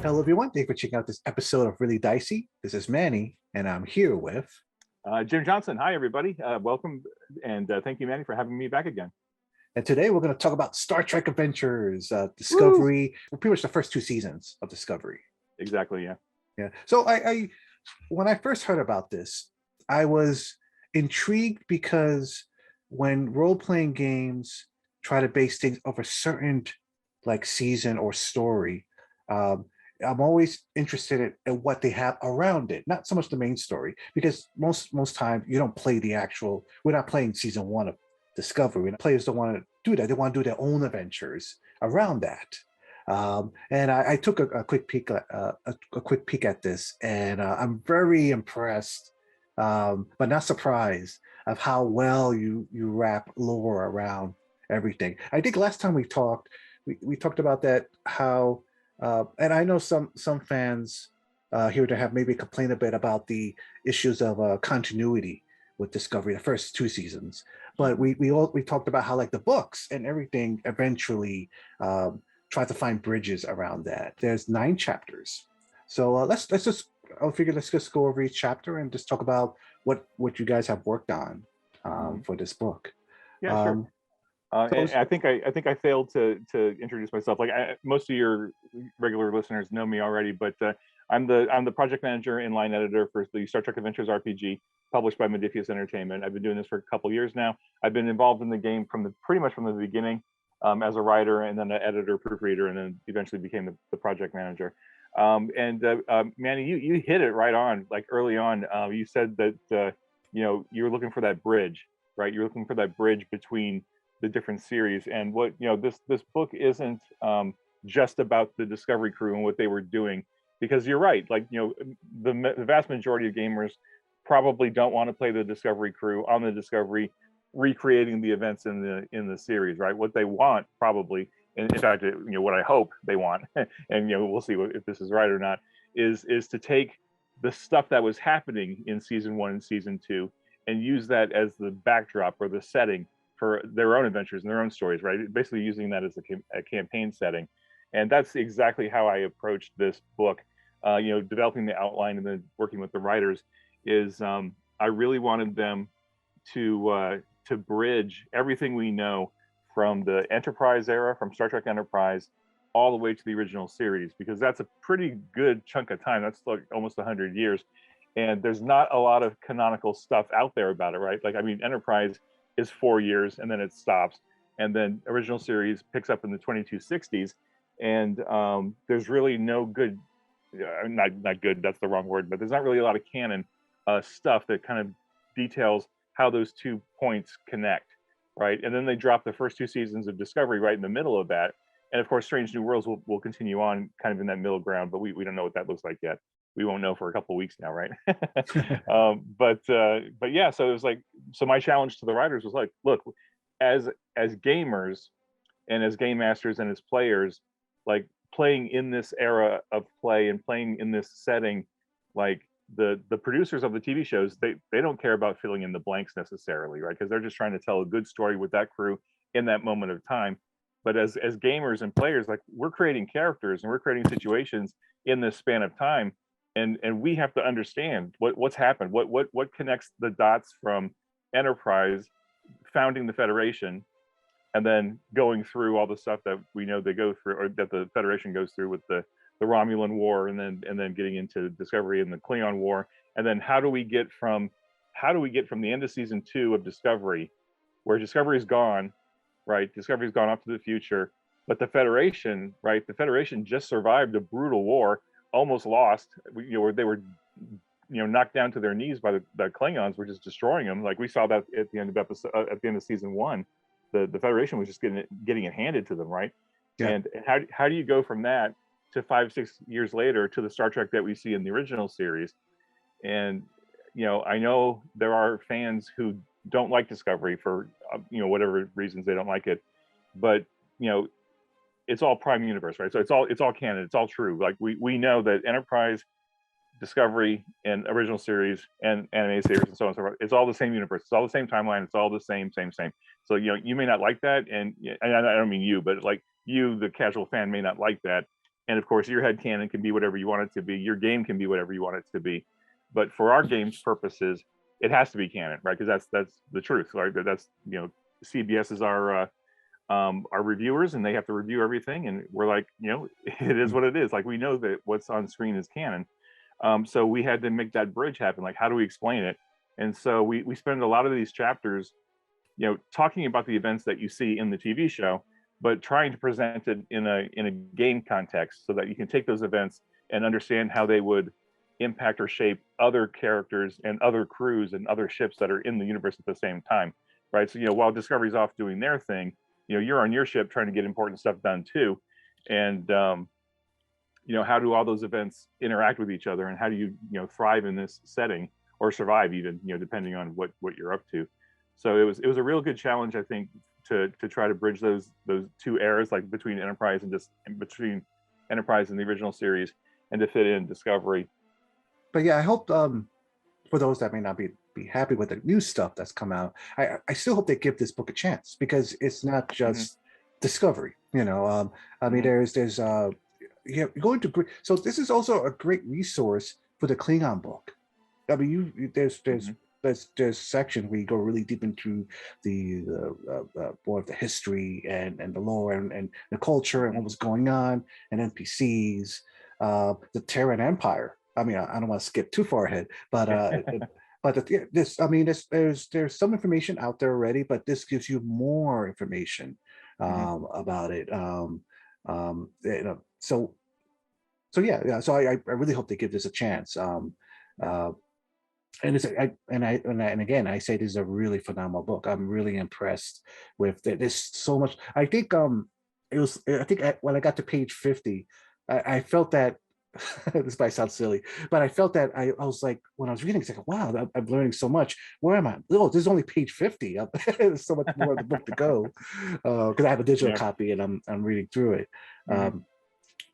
Hello, everyone. Thank you for checking out this episode of Really Dicey. This is Manny, and I'm here with Jim Johnson. Hi, everybody. Welcome, and thank you, Manny, for having me back again. And today we're going to talk about Star Trek Adventures, Discovery. Pretty much the first two seasons of Discovery. Exactly. Yeah. Yeah. So I when I first heard about this, I was intrigued because when role-playing games try to base things off a certain like season or story, I'm always interested in what they have around it, not so much the main story, because most times you don't play the actual. We're not playing season one of Discovery. Players don't want to do that. They want to do their own adventures around that. And I took a quick peek at this, and I'm very impressed, but not surprised of how well you wrap lore around everything. I think last time we talked about that, how and I know some fans here to have maybe complained a bit about the issues of continuity with Discovery, the first two seasons, but we talked about how like the books and everything eventually try to find bridges around that. There's 9 chapters, so let's just go over each chapter and just talk about what you guys have worked on for this book. Yeah, sure. I think I failed to introduce myself. Like most of your regular listeners know me already, but I'm the project manager and line editor for the Star Trek Adventures RPG, published by Modiphius Entertainment. I've been doing this for a couple years now. I've been involved in the game pretty much from the beginning, as a writer and then an editor, proofreader, and then eventually became the project manager. Manny, you hit it right on. Like early on, you said that you were looking for that bridge, right? You're looking for that bridge between the different series, and what this book isn't just about the Discovery crew and what they were doing, because you're right, like the vast majority of gamers probably don't want to play the Discovery crew on the Discovery recreating the events in the series, right? What they want probably, and in fact what I hope they want and we'll see if this is right or not, is to take the stuff that was happening in season 1 and season 2 and use that as the backdrop or the setting for their own adventures and their own stories, right? Basically using that as a campaign setting. And that's exactly how I approached this book. Developing the outline and then working with the writers is I really wanted them to bridge everything we know from the Enterprise era, from Star Trek Enterprise, all the way to the original series, because that's a pretty good chunk of time. That's like almost 100 years. And there's not a lot of canonical stuff out there about it, right? Like, I mean, Enterprise is 4 years and then it stops, and then original series picks up in the 2260s, and there's really no good, not good, that's the wrong word, but there's not really a lot of canon stuff that kind of details how those 2 points connect, right? And then they drop the first 2 seasons of Discovery right in the middle of that, and of course Strange New Worlds will continue on kind of in that middle ground, but we don't know what that looks like yet. We won't know for a couple of weeks now, right? But yeah, so it was like, so my challenge to the writers was like, look, as gamers and as game masters and as players, like playing in this era of play and playing in this setting, like the producers of the TV shows, they don't care about filling in the blanks necessarily, right? Because they're just trying to tell a good story with that crew in that moment of time. But as gamers and players, like we're creating characters and we're creating situations in this span of time. And we have to understand what's happened, what connects the dots from Enterprise founding the Federation, and then going through all the stuff that we know they go through, or that the Federation goes through with the Romulan War, and then getting into Discovery and the Klingon War, and then how do we get from the end of season 2 of Discovery, where Discovery's gone, right? Discovery's gone off to the future, but the Federation, right? The Federation just survived a brutal war. Almost lost, where they were, knocked down to their knees by the Klingons, were just destroying them. Like we saw that at the end of season 1, the Federation was just getting it handed to them, right? Yeah. And how do you go from that to 5-6 years later to the Star Trek that we see in the original series? And I know there are fans who don't like Discovery for whatever reasons they don't like it, but it's all Prime Universe, right? So it's all canon, it's all true. Like we know that Enterprise, Discovery, and original series and animated series and so on and so forth, it's all the same universe, it's all the same timeline, it's all the same. So you may not like that, and I don't mean you, but like you, the casual fan, may not like that, And of course, your headcanon can be whatever you want it to be. Your game can be whatever you want it to be. But for our game's purposes, it has to be canon, right? Because that's the truth, right? That's, you know, CBS is our reviewers, and they have to review everything, and we're like, you know, it is what it is. Like, we know that what's on screen is canon. So we had to make that bridge happen. Like, how do we explain it? And so we spend a lot of these chapters, you know, talking about the events that you see in the TV show, but trying to present it in a game context so that you can take those events and understand how they would impact or shape other characters and other crews and other ships that are in the universe at the same time, right? So, you know, while Discovery's off doing their thing, you know, you're on your ship trying to get important stuff done too. And you know, how do all those events interact with each other, and how do you, you know, thrive in this setting, or survive even, you know, depending on what you're up to. So it was a real good challenge, I think, to try to bridge those two eras, like between Enterprise and just between Enterprise and the original series, and to fit in Discovery. But yeah, I hope for those that may not be happy with the new stuff that's come out, I still hope they give this book a chance, because it's not just Discovery. You know, I mean, there's yeah, going to so this is also a great resource for the Klingon book. I mean, there's section where you go really deep into the more of the history and the lore and the culture and what was going on, and NPCs, the Terran Empire. I mean, I don't want to skip too far ahead, but this, I mean, there's some information out there already, but this gives you more information about it. You know, so yeah. So I really hope they give this a chance. And it's and again, I say this is a really phenomenal book. I'm really impressed with it. There's so much. I think it was. I think when I got to page 50, I felt that this might sound silly, but I felt that I was like, when I was reading, it's like, wow, I'm learning so much. Where am I? Oh, this is only page 50. There's so much more of the book to go, because I have a digital copy and I'm reading through it.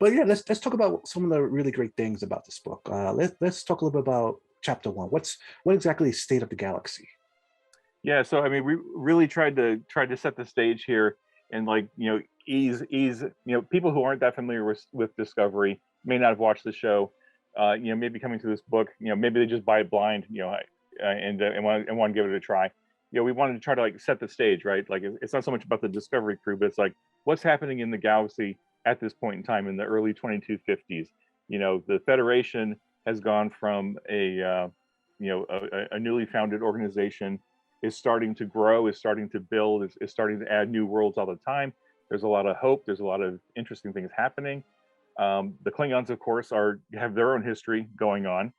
But yeah, let's talk about some of the really great things about this book. Let's talk a little bit about chapter 1. What exactly is State of the Galaxy? Yeah, so I mean, we really tried to set the stage here, and, like, you know, ease you know, people who aren't that familiar with Discovery, may not have watched the show, you know, maybe coming to this book, you know, maybe they just buy it blind, you know, and want to give it a try. You know, we wanted to try to, like, set the stage, right? Like, it's not so much about the Discovery crew, but it's like, what's happening in the galaxy at this point in time in the early 2250s. You know, the Federation has gone from a newly founded organization, is starting to grow, is starting to build, is starting to add new worlds all the time. There's a lot of hope. There's a lot of interesting things happening. The Klingons, of course, have their own history going on,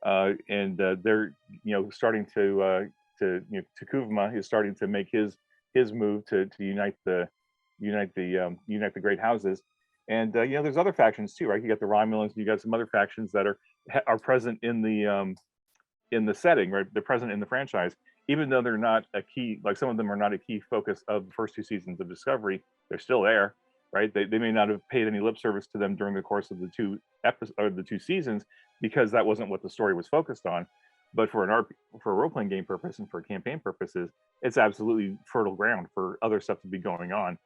and they're, you know, starting to Takuvma is starting to make his move to unite the great houses. And you know, there's other factions too, right? You got the Romulans, you got some other factions that are present in the setting, right? They're present in the franchise, even though they're not a key. Like, some of them are not a key focus of the first 2 seasons of Discovery. They're still there, right? They may not have paid any lip service to them during the course of the 2 seasons, because that wasn't what the story was focused on. But for a role-playing game purpose and for campaign purposes, it's absolutely fertile ground for other stuff to be going on.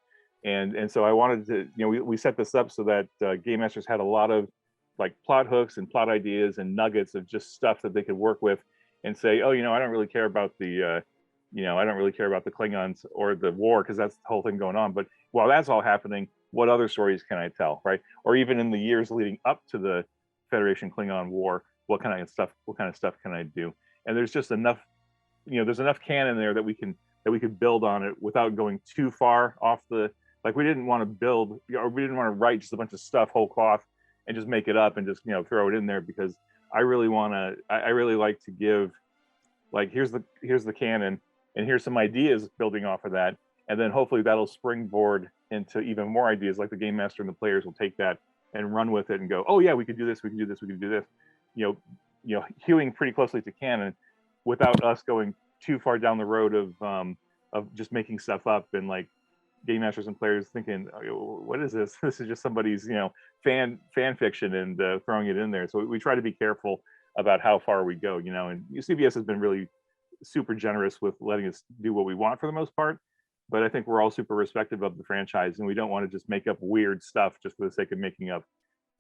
And so I wanted to, you know, we set this up so that game masters had a lot of, like, plot hooks and plot ideas and nuggets of just stuff that they could work with and say, oh, you know, I don't really care about the Klingons or the war, because that's the whole thing going on. But while that's all happening, what other stories can I tell, right? Or even in the years leading up to the Federation-Klingon War, what kind of stuff can I do? And there's just enough, you know, there's enough canon there that we could build on it without going too far off the, like, we didn't want to build, or we didn't want to write just a bunch of stuff whole cloth and just make it up and just, you know, throw it in there, because I really like to give, like, here's the canon, and here's some ideas building off of that, and then hopefully that'll springboard into even more ideas. Like, the game master and the players will take that and run with it and go, oh yeah, we could do this, we could do this, we could do this. You know, hewing pretty closely to canon without us going too far down the road of just making stuff up, and, like, game masters and players thinking, oh, what is this? This is just somebody's, you know, fan fiction, and throwing it in there. So we try to be careful about how far we go, you know. And CBS has been really super generous with letting us do what we want for the most part, but I think we're all super respectful of the franchise, and we don't want to just make up weird stuff just for the sake of making up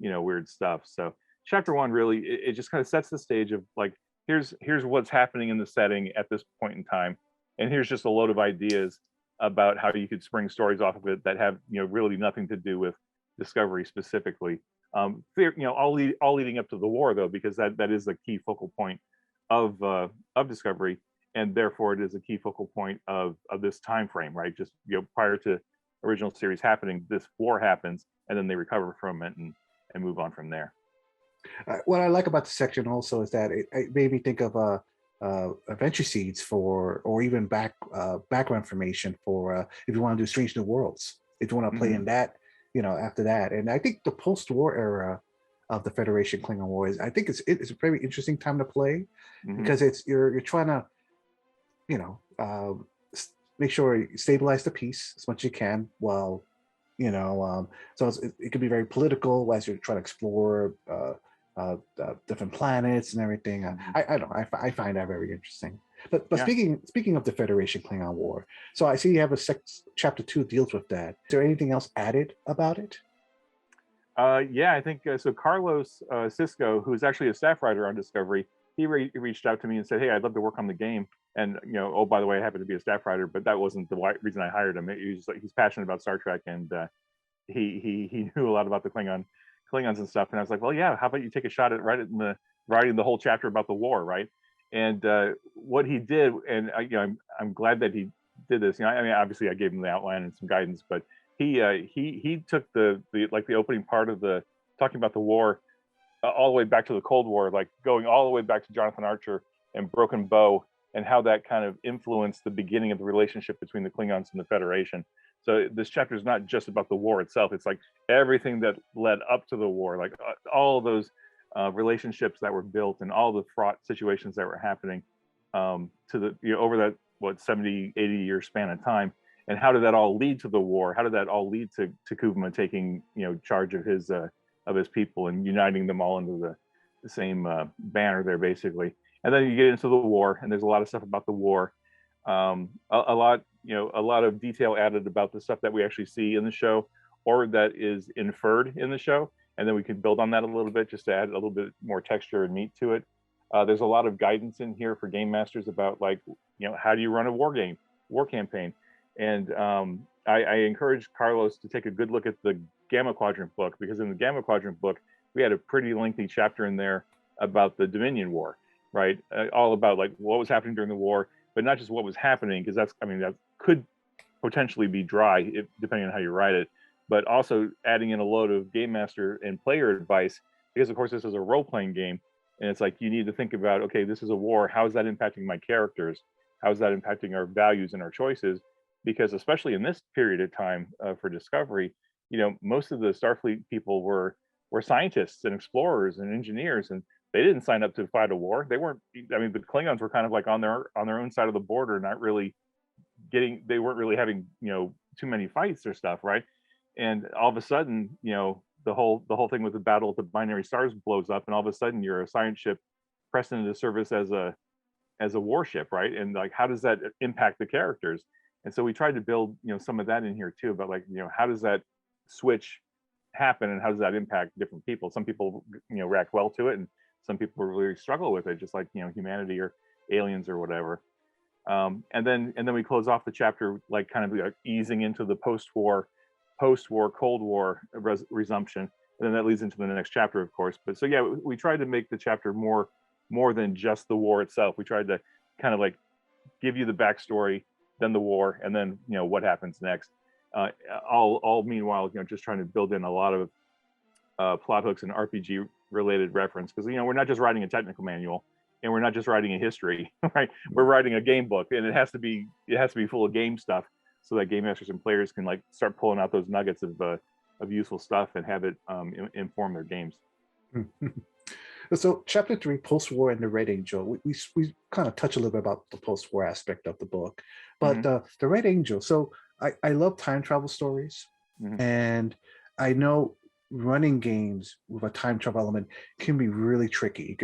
weird stuff. So chapter 1 really it just kind of sets the stage of like, here's what's happening in the setting at this point in time, and here's just a load of ideas about how you could spring stories off of it that have really nothing to do with Discovery specifically. All leading up to the war, though, because that is a key focal point of Discovery, and therefore it is a key focal point of this time frame, right? Just prior to original series happening, this war happens, and then they recover from it and move on from there. What I like about the section also is that it made me think of adventure seeds or even background information for if you want to do Strange New Worlds, if you want to play in that, after that. And I think the post-war era of the Federation-Klingon War I think it's a very interesting time to play, because you're trying to, make sure you stabilize the peace as much as you can while, so it can be very political as you're trying to explore different planets and everything. I don't know. I find that very interesting. But yeah. Speaking of the Federation-Klingon War, so I see you have chapter 2 deals with that. Is there anything else added about it? Yeah, I think so. Carlos Cisco, who's actually a staff writer on Discovery, he reached out to me and said, "Hey, I'd love to work on the game." And oh, by the way, I happen to be a staff writer, but that wasn't the reason I hired him. He's passionate about Star Trek, and he knew a lot about the Klingons and stuff. And I was like, well, yeah, how about you take a shot at writing the whole chapter about the war, right? And what he did, and I'm glad that he did this. I mean, obviously I gave him the outline and some guidance, but he took the opening part of the talking about the war all the way back to the Cold War, like going all the way back to Jonathan Archer and Broken Bow, and how that kind of influenced the beginning of the relationship between the Klingons and the Federation. So this chapter is not just about the war itself. It's like everything that led up to the war, like all of those relationships that were built and all the fraught situations that were happening to the over that 70, 80 year span of time. And how did that all lead to the war? How did that all lead to Kuvma taking charge of his people and uniting them all under the same banner there, basically? And then you get into the war, and there's a lot of stuff about the war. A lot of detail added about the stuff that we actually see in the show, or that is inferred in the show, and then we can build on that a little bit just to add a little bit more texture and meat to it. There's a lot of guidance in here for game masters about how do you run a war campaign. And I encourage Carlos to take a good look at the Gamma Quadrant book, because in the Gamma Quadrant book, we had a pretty lengthy chapter in there about the Dominion War, right? All about what was happening during the war, but not just what was happening, because that could potentially be dry depending on how you write it, but also adding in a load of game master and player advice, because of course this is a role-playing game, and it's like you need to think about, okay, this is a war, how is that impacting my characters? How is that impacting our values and our choices? Because especially in this period of time for Discovery, most of the Starfleet people were scientists and explorers and engineers, and they didn't sign up to fight a war. They weren't. I mean, the Klingons were kind of on their own side of the border, not really they weren't really having too many fights or stuff, right? And all of a sudden, the whole thing with the battle at the binary stars blows up, and all of a sudden you're a science ship pressed into service as a warship, right? And how does that impact the characters? And so we tried to build some of that in here too, about how does that switch happen and how does that impact different people? Some people react well to it, and some people really struggle with it, just like humanity or aliens or whatever. And then we close off the chapter easing into the post-war Cold War resumption, and then that leads into the next chapter, of course. But so yeah, we tried to make the chapter more than just the war itself. We tried to kind of give you the backstory, then the war, and then what happens next. All meanwhile, just trying to build in a lot of plot hooks and RPG related reference, because we're not just writing a technical manual, and we're not just writing a history, right? We're writing a game book, and it has to be full of game stuff, so that game masters and players can start pulling out those nuggets of useful stuff and have it inform their games. So chapter 3, post-war and the Red Angel, we kind of touch a little bit about the post-war aspect of the book, but the Red Angel. So I love time travel stories, and I know running games with a time travel element can be really tricky.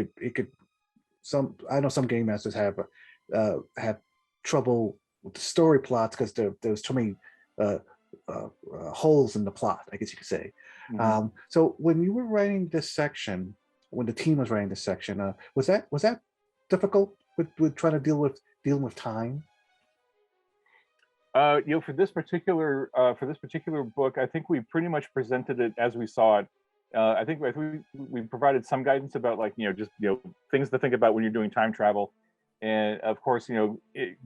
I know some game masters have trouble with the story plots because there's too many holes in the plot, I guess you could say. Mhm. So when you were writing this section, when the team was writing this section, was that difficult with trying to dealing with time? For this particular book, I think we pretty much presented it as we saw it. I think we provided some guidance about, like, just things to think about when you're doing time travel, and of course,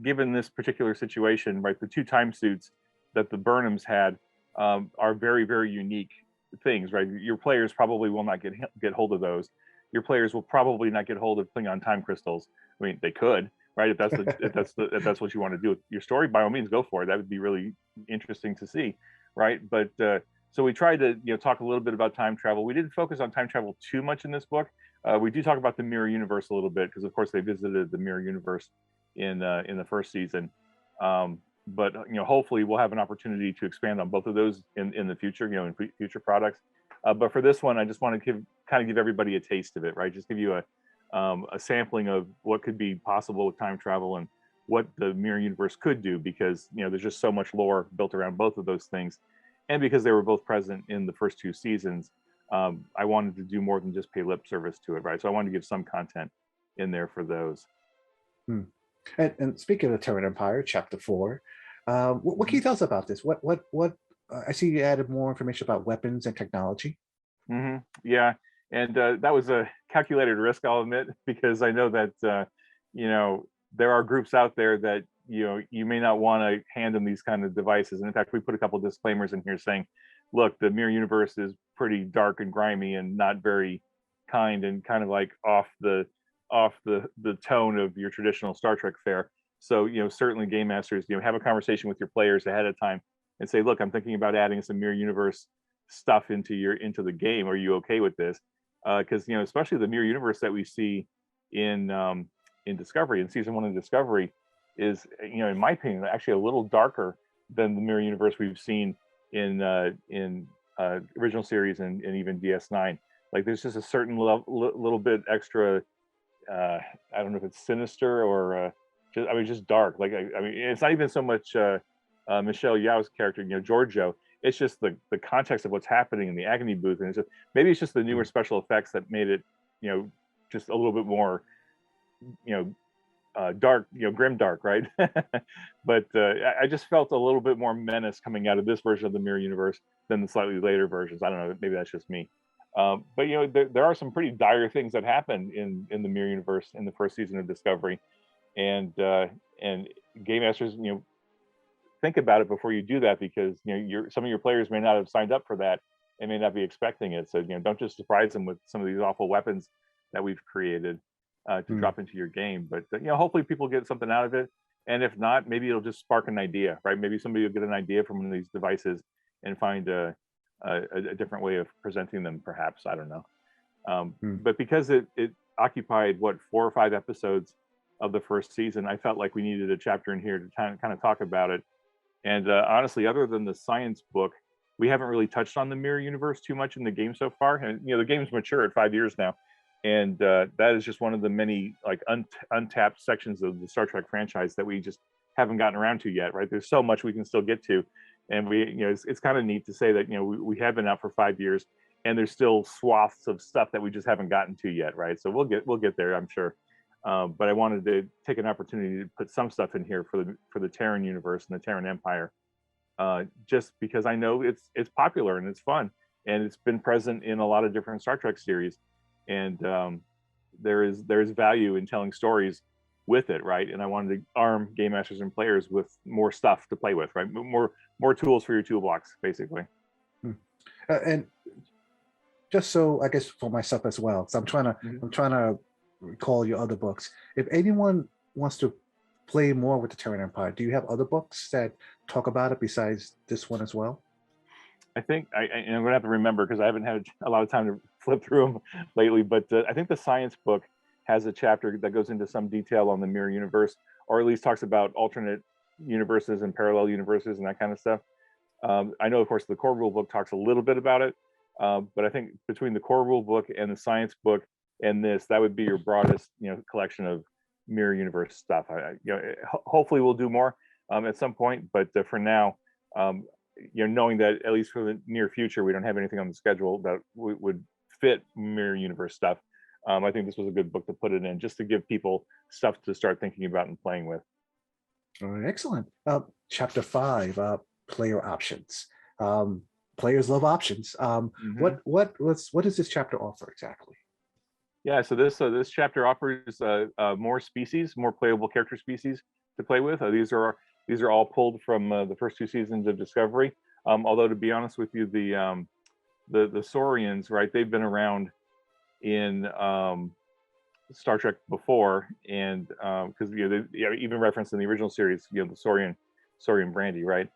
given this particular situation, right, the two time suits that the Burnhams had are very, very unique things, right? Your players probably will not get hold of those. Your players will probably not get hold of Klingon time crystals. I mean, they could, right? If that's what you want to do with your story, by all means, go for it. That would be really interesting to see, right? But so we tried to talk a little bit about time travel. We didn't focus on time travel too much in this book. We do talk about the mirror universe a little bit because, of course, they visited the mirror universe in the first season. But hopefully, we'll have an opportunity to expand on both of those in the future, in future products. But for this one, I just want to give everybody a taste of it, right? Just give you a sampling of what could be possible with time travel and what the mirror universe could do, because there's just so much lore built around both of those things, and because they were both present in the first two seasons, I wanted to do more than just pay lip service to it, right? So I wanted to give some content in there for those. Hmm. And speaking of the Terran Empire, Chapter 4, what can you tell us about this? What I see you added more information about weapons and technology. Yeah, and that was a calculated risk, I'll admit, because I know that there are groups out there that you may not want to hand them these kind of devices. And in fact, we put a couple of disclaimers in here saying, look, the mirror universe is pretty dark and grimy and not very kind, and kind of like off the tone of your traditional Star Trek fare. So certainly game masters, have a conversation with your players ahead of time and say, look, I'm thinking about adding some mirror universe stuff into the game. Are you okay with this? Because especially the mirror universe that we see in Discovery, in season 1 of Discovery, is in my opinion actually a little darker than the mirror universe we've seen in original series and even DS9. Like, there's just a certain little bit extra. I don't know if it's sinister or just dark. Like, I mean, it's not even so much Michelle Yeoh's character, Giorgio. It's just the context of what's happening in the agony booth, and maybe it's just the newer special effects that made it, just a little bit more, dark, grim dark, right? But I just felt a little bit more menace coming out of this version of the mirror universe than the slightly later versions. I don't know, maybe that's just me. But there are some pretty dire things that happen in the mirror universe in the first season of Discovery, and game masters, think about it before you do that, because some of your players may not have signed up for that and may not be expecting it. So don't just surprise them with some of these awful weapons that we've created to drop into your game. But hopefully people get something out of it, and if not, maybe it'll just spark an idea, right? Maybe somebody will get an idea from one of these devices and find a different way of presenting them, perhaps. I don't know. But because it occupied 4 or 5 episodes of the first season, I felt like we needed a chapter in here to kind of talk about it. And honestly, other than the science book, we haven't really touched on the mirror universe too much in the game so far. And the game's mature at 5 years now, and that is just one of the many like untapped sections of the Star Trek franchise that we just haven't gotten around to yet. Right? There's so much we can still get to, and it's kind of neat to say that we have been out for 5 years, and there's still swaths of stuff that we just haven't gotten to yet. Right? So we'll get there, I'm sure. But I wanted to take an opportunity to put some stuff in here for the Terran universe and the Terran Empire, just because I know it's popular and it's fun, and it's been present in a lot of different Star Trek series, and there is value in telling stories with it, right? And I wanted to arm game masters and players with more stuff to play with, right? More tools for your toolbox, basically. And just so I guess for myself as well, so I'm trying to recall your other books. If anyone wants to play more with the Terran Empire, do you have other books that talk about it besides this one as well? I think I'm going to have to remember, because I haven't had a lot of time to flip through them lately, but I think the science book has a chapter that goes into some detail on the mirror universe, or at least talks about alternate universes and parallel universes and that kind of stuff. I know, of course, the core rule book talks a little bit about it, but I think between the core rule book and the science book and this, that would be your broadest collection of mirror universe stuff. Hopefully we'll do more at some point, but for now, knowing that at least for the near future, we don't have anything on the schedule that would fit mirror universe stuff. I think this was a good book to put it in, just to give people stuff to start thinking about and playing with. All right, excellent. Chapter 5, player options. Players love options. What does this chapter offer exactly? Yeah, so this chapter offers more species, more playable character species to play with. These are all pulled from the first 2 seasons of Discovery. Although, to be honest with you, the Saurians, right? They've been around in Star Trek before, and because they even referenced in the original series, the Saurian brandy, right?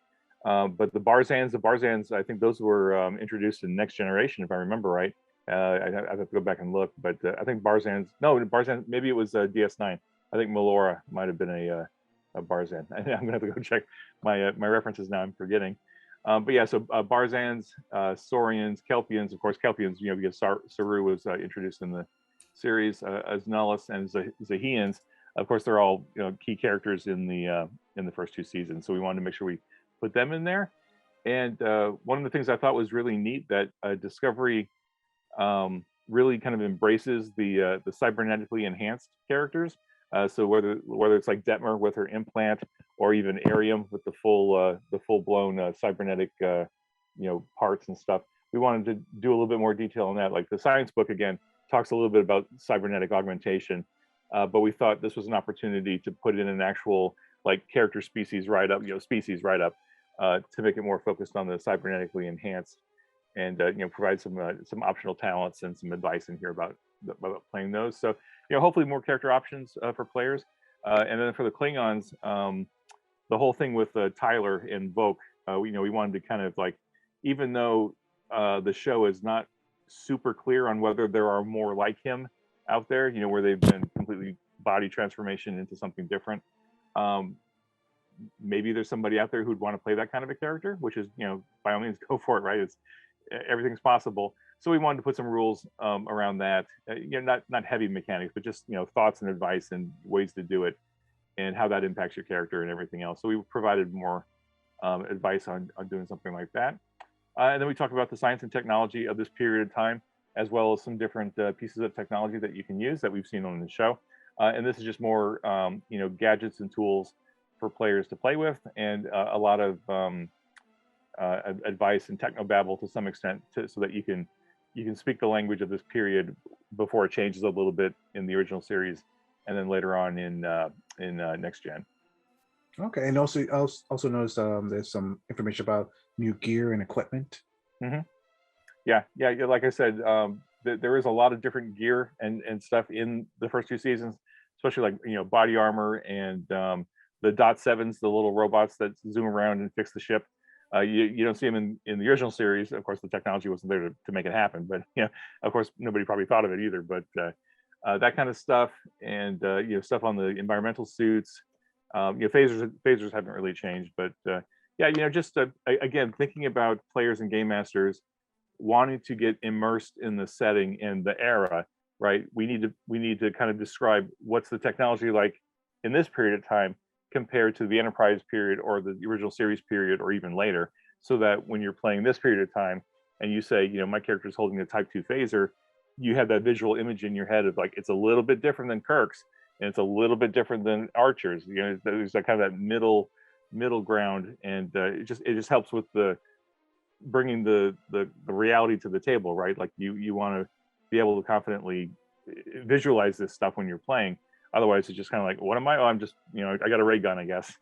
But the Barzans, I think those were introduced in Next Generation, if I remember right. I have to go back and look, but I think Barzan, maybe it was DS9. I think Melora might have been a Barzan. I'm gonna have to go check my references now. I'm forgetting. But yeah, so Barzans, Saurians, Kelpians, of course, Kelpians, because Saru was introduced in the series as Nullus, and Zahians. Of course, they're all key characters in the first 2 seasons. So we wanted to make sure we put them in there. And one of the things I thought was really neat that Discovery really kind of embraces the cybernetically enhanced characters. So whether it's like Detmer with her implant, or even Arium with the full-blown cybernetic parts and stuff, we wanted to do a little bit more detail on that. Like the science book again talks a little bit about cybernetic augmentation, but we thought this was an opportunity to put in an actual like character species write-up, to make it more focused on the cybernetically enhanced, and provide some optional talents and some advice in here about playing those. So hopefully more character options for players, and then for the Klingons, the whole thing with Tyler and Voke, we wanted to kind of like, even though the show is not super clear on whether there are more like him out there, where they've been completely body transformation into something different. Maybe there's somebody out there who'd want to play that kind of a character, which is, by all means, go for it, right? Everything's possible. So we wanted to put some rules around that, not heavy mechanics, but just thoughts and advice and ways to do it, and how that impacts your character and everything else. So we provided more advice on doing something like that. And then we talk about the science and technology of this period of time, as well as some different pieces of technology that you can use that we've seen on the show. And this is just more, gadgets and tools for players to play with, and a lot of advice and technobabble to some extent, so that you can speak the language of this period before it changes a little bit in the original series, and then later on in Next Gen. Okay, and also noticed there's some information about new gear and equipment. Mm-hmm. Yeah. Like I said, there is a lot of different gear and stuff in the first 2 seasons, especially like body armor and the Dot 7s, the little robots that zoom around and fix the ship. You don't see them in the original series. Of course, the technology wasn't there to make it happen, but of course, nobody probably thought of it either. But that kind of stuff, and stuff on the environmental suits. Phasers haven't really changed, but just again, thinking about players and game masters wanting to get immersed in the setting and the era, right? We need to kind of describe what's the technology like in this period of time compared to the Enterprise period or the original series period or even later, so that when you're playing this period of time and you say, my character is holding a Type 2 phaser, you have that visual image in your head of like, it's a little bit different than Kirk's, and it's a little bit different than Archer's. There's that kind of that middle ground, and it just helps with the bringing the reality to the table, right? Like you want to be able to confidently visualize this stuff when you're playing. Otherwise, it's just kind of like, what am I? Oh, I'm just, I got a ray gun, I guess.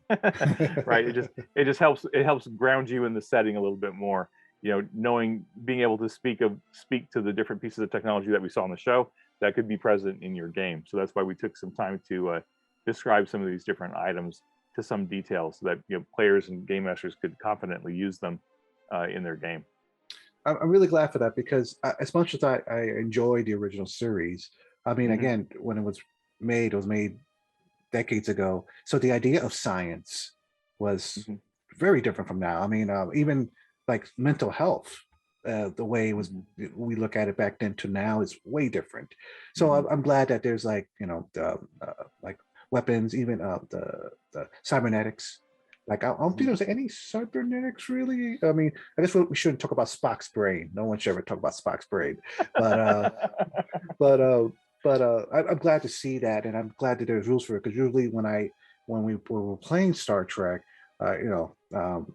Right? It just helps ground you in the setting a little bit more. Being able to speak to the different pieces of technology that we saw on the show that could be present in your game. So that's why we took some time to describe some of these different items to some detail, so that players and game masters could confidently use them in their game. I'm really glad for that, because as much as I enjoyed the original series, I mean, again, when it was made decades ago. So the idea of science was very different from now. I mean, even like mental health, the way it was, we look at it back then to now is way different. So I'm glad that there's like, like weapons, even the cybernetics Like I don't think there's any cybernetics really. I mean, I guess we shouldn't talk about Spock's brain. No one should ever talk about Spock's brain. But but I'm glad to see that, and I'm glad that there's rules for it. Because usually when we were playing Star Trek,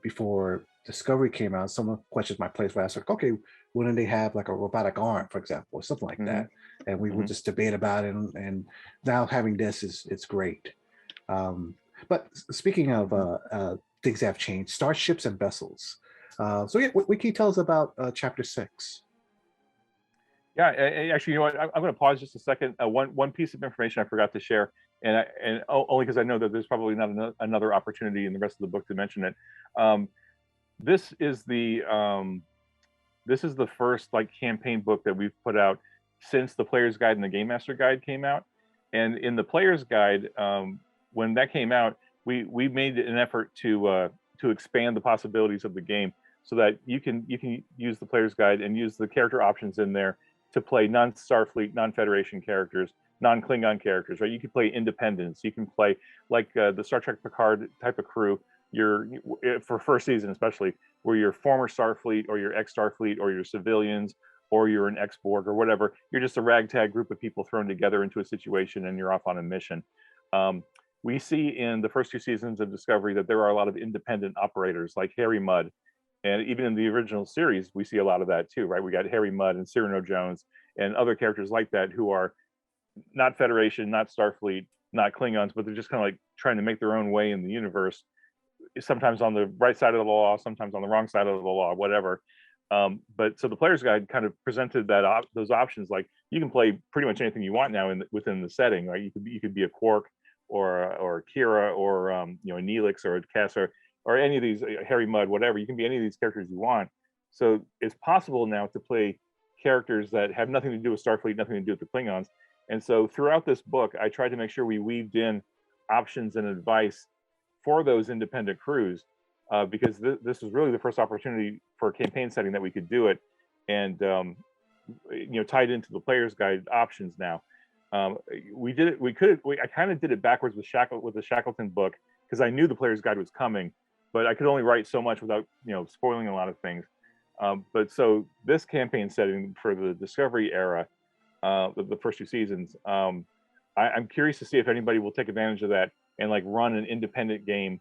before Discovery came out, someone questions my place where I said, okay, wouldn't they have like a robotic arm, for example, or something like that? And we would just debate about it. And now having this it's great. But speaking of things that have changed, starships and vessels. So yeah, what can you tell us about chapter 6? Yeah, actually, you know what? I'm going to pause just a second. One piece of information I forgot to share, and only because I know that there's probably not another opportunity in the rest of the book to mention it. This is the first like campaign book that we've put out since the Player's Guide and the Game Master Guide came out. And in the Player's Guide, when that came out, we made an effort to expand the possibilities of the game so that you can use the Player's Guide and use the character options in there to play non-Starfleet, non-Federation characters, non-Klingon characters, right? You can play independents. You can play like the Star Trek Picard type of crew. For first season especially, where you're former Starfleet or you're ex-Starfleet or you're civilians or you're an ex-Borg or whatever. You're just a ragtag group of people thrown together into a situation and you're off on a mission. We see in the first 2 seasons of Discovery that there are a lot of independent operators like Harry Mudd. And even in the original series, we see a lot of that too, right? We got Harry Mudd and Cyrano Jones and other characters like that who are not Federation, not Starfleet, not Klingons, but they're just kind of like trying to make their own way in the universe, sometimes on the right side of the law, sometimes on the wrong side of the law, whatever. But so the Player's Guide kind of presented those options, like you can play pretty much anything you want now within the setting, right? You could be a Quark or a Kira or a Neelix or a Cass or any of these, Harry Mudd, whatever. You can be any of these characters you want. So it's possible now to play characters that have nothing to do with Starfleet, nothing to do with the Klingons. And so throughout this book, I tried to make sure we weaved in options and advice for those independent crews, because this was really the first opportunity for a campaign setting that we could do it, and tied into the Player's Guide options now. We did it. I kind of did it backwards with the Shackleton book because I knew the Player's Guide was coming, but I could only write so much without spoiling a lot of things. But so this campaign setting for the Discovery era, the first 2 seasons, I'm curious to see if anybody will take advantage of that and like run an independent game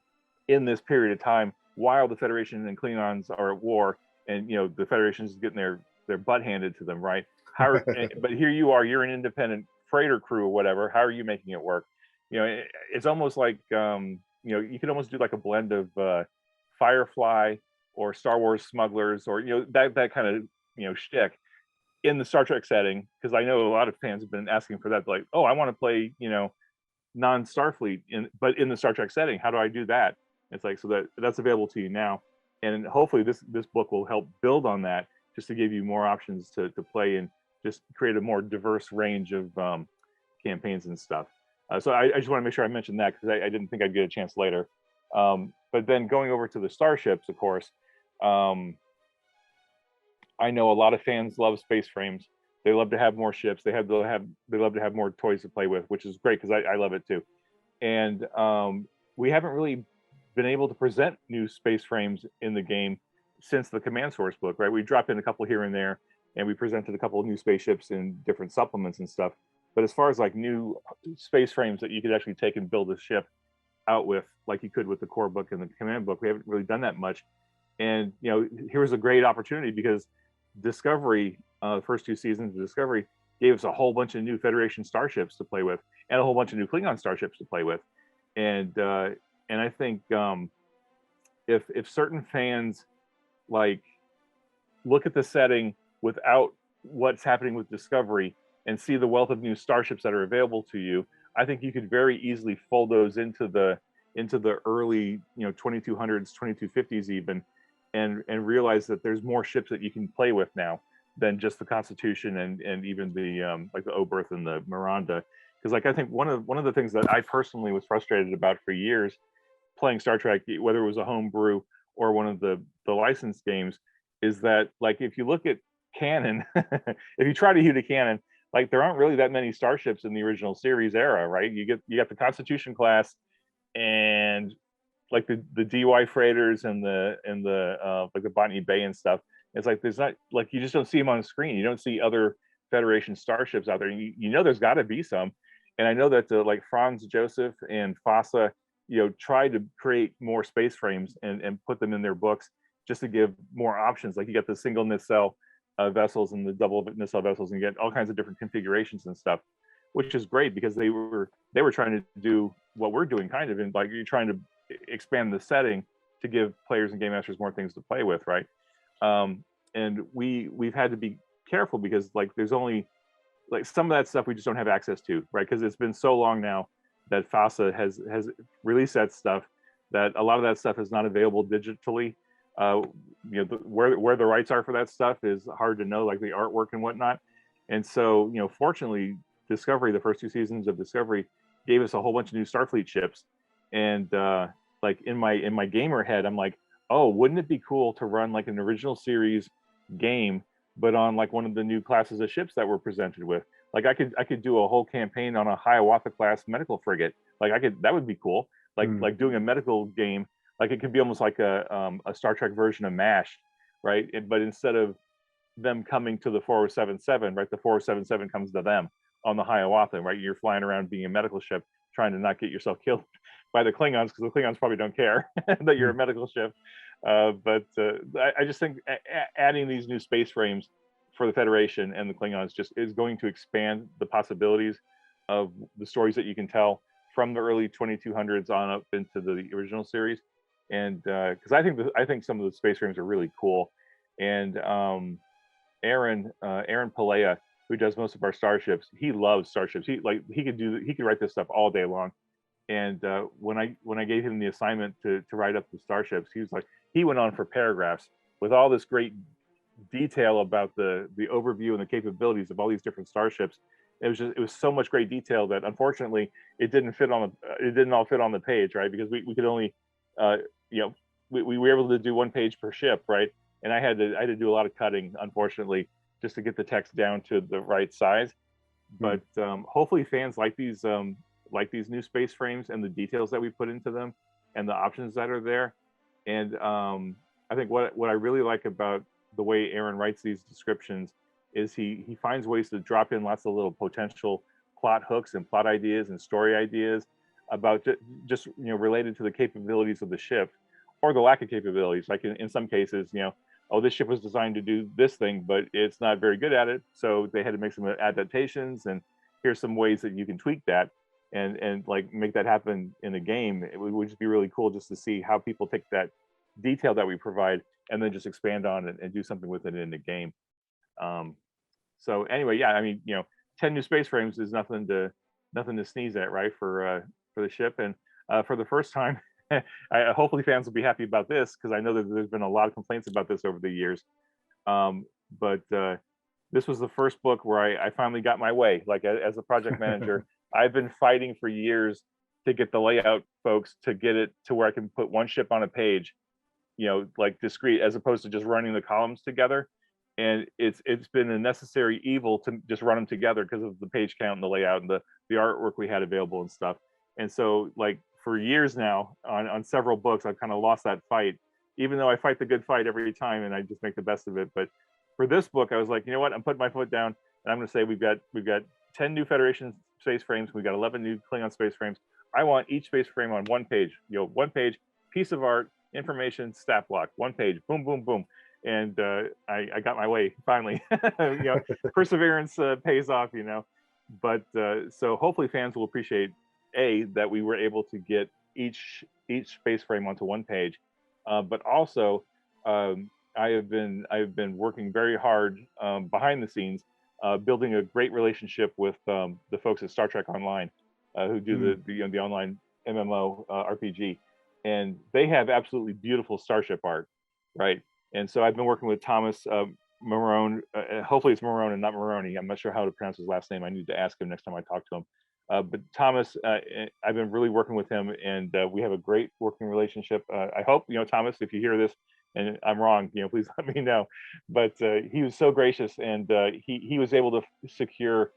in this period of time while the Federation and Klingons are at war, and the Federation is getting their butt handed to them, right? But here you are, you're an independent freighter crew or whatever. How are you making it work? It's almost like you could almost do like a blend of Firefly or Star Wars Smugglers or that kind of shtick in the Star Trek setting, because I know a lot of fans have been asking for that, like, oh, I want to play non-Starfleet but in the Star Trek setting. How do I do that? It's like, so that's available to you now, and hopefully this book will help build on that, just to give you more options to play and just create a more diverse range of campaigns and stuff. So I just want to make sure I mentioned that, because I didn't think I'd get a chance later. But then going over to the Starships, of course, I know a lot of fans love space frames. They love to have more ships. They love to have more toys to play with, which is great because I love it too. And we haven't really been able to present new space frames in the game since the Command Source book, right? We dropped in a couple here and there, and we presented a couple of new spaceships in different supplements and stuff. But as far as like new space frames that you could actually take and build a ship out with, like you could with the core book and the Command book, we haven't really done that much. And here was a great opportunity, because Discovery, the first 2 seasons of Discovery, gave us a whole bunch of new Federation starships to play with, and a whole bunch of new Klingon starships to play with. And I think if certain fans like look at the setting without what's happening with Discovery and see the wealth of new starships that are available to you, I think you could very easily fold those into the early 2200s, 2250s even, and realize that there's more ships that you can play with now than just the Constitution and even the like the Oberth and the Miranda. Because like I think one of the things that I personally was frustrated about for years playing Star Trek, whether it was a homebrew or one of the licensed games, is that like if you look at canon, if you try to hew to canon, like there aren't really that many starships in the original series era, right? You got the Constitution class and like the DY freighters and the like the Botany Bay and stuff. It's like there's not, like, you just don't see them on the screen. You don't see other Federation starships out there. You know there's got to be some, and I know that like Franz Joseph and FASA, try to create more space frames and put them in their books just to give more options. Like you got the single nacelle vessels and the double nacelle vessels, and you get all kinds of different configurations and stuff, which is great because they were trying to do what we're doing, kind of, and like you're trying to expand the setting to give players and game masters more things to play with, right? And we've had to be careful because like there's only like some of that stuff we just don't have access to, right? Because it's been so long now that FASA has released that stuff, that a lot of that stuff is not available digitally. Where the rights are for that stuff is hard to know, like the artwork and whatnot. And so, fortunately, Discovery, the first 2 seasons of Discovery, gave us a whole bunch of new Starfleet ships. And like in my gamer head, I'm like, oh, wouldn't it be cool to run like an original series game, but on like one of the new classes of ships that we're presented with? Like I could do a whole campaign on a Hiawatha class medical frigate. Like that would be cool. Like doing a medical game. Like it could be almost like a Star Trek version of MASH, right? But instead of them coming to the 4077, right, the 4077 comes to them on the Hiawatha, right? You're flying around being a medical ship, trying to not get yourself killed by the Klingons, because the Klingons probably don't care that you're a medical ship. But I just think adding these new space frames for the Federation and the Klingons just is going to expand the possibilities of the stories that you can tell from the early 2200s on up into the original series. And because I think some of the space frames are really cool. And Aaron Palea, who does most of our starships, he loves starships. He could write this stuff all day long. And when I gave him the assignment to write up the starships, he went on for paragraphs with all this great detail about the overview and the capabilities of all these different starships. It was so much great detail that unfortunately it didn't all fit on the page, right? Because we could only we were able to do 1 page per ship, right? And I had to do a lot of cutting, unfortunately, just to get the text down to the right size. But hopefully fans like these new space frames and the details that we put into them and the options that are there. And I think what I really like about the way Aaron writes these descriptions is he finds ways to drop in lots of little potential plot hooks and plot ideas and story ideas about just related to the capabilities of the ship or the lack of capabilities. Like in some cases, oh, this ship was designed to do this thing, but it's not very good at it, so they had to make some adaptations, and here's some ways that you can tweak that and like make that happen in a game. It would just be really cool just to see how people take that detail that we provide and then just expand on it and do something with it in the game. So anyway, yeah, I mean, 10 new space frames is nothing to sneeze at, right? For the ship. And for the first time, hopefully fans will be happy about this, because I know that there's been a lot of complaints about this over the years. But this was the first book where I finally got my way. Like as a project manager, I've been fighting for years to get the layout folks to get it to where I can put one ship on a page, like discrete, as opposed to just running the columns together. And it's been a necessary evil to just run them together because of the page count and the layout and the artwork we had available and stuff. And so like for years now on several books, I've kind of lost that fight, even though I fight the good fight every time and I just make the best of it. But for this book, I was like, you know what, I'm putting my foot down and I'm going to say we've got 10 new Federation space frames. We've got 11 new Klingon space frames. I want each space frame on one page, 1 page, piece of art, information, stat block, 1 page, boom, boom, boom. And I got my way finally. Perseverance pays off, But so hopefully fans will appreciate that we were able to get each space frame onto 1 page, but also I have been working very hard behind the scenes, building a great relationship with the folks at Star Trek Online, who do the online MMO RPG, and they have absolutely beautiful starship art, right? And so I've been working with Thomas Marone. Hopefully it's Marone and not Maroney. I'm not sure how to pronounce his last name. I need to ask him next time I talk to him. But Thomas, I've been really working with him, and we have a great working relationship. I hope, Thomas, if you hear this and I'm wrong, please let me know. But he was so gracious, and he was able to secure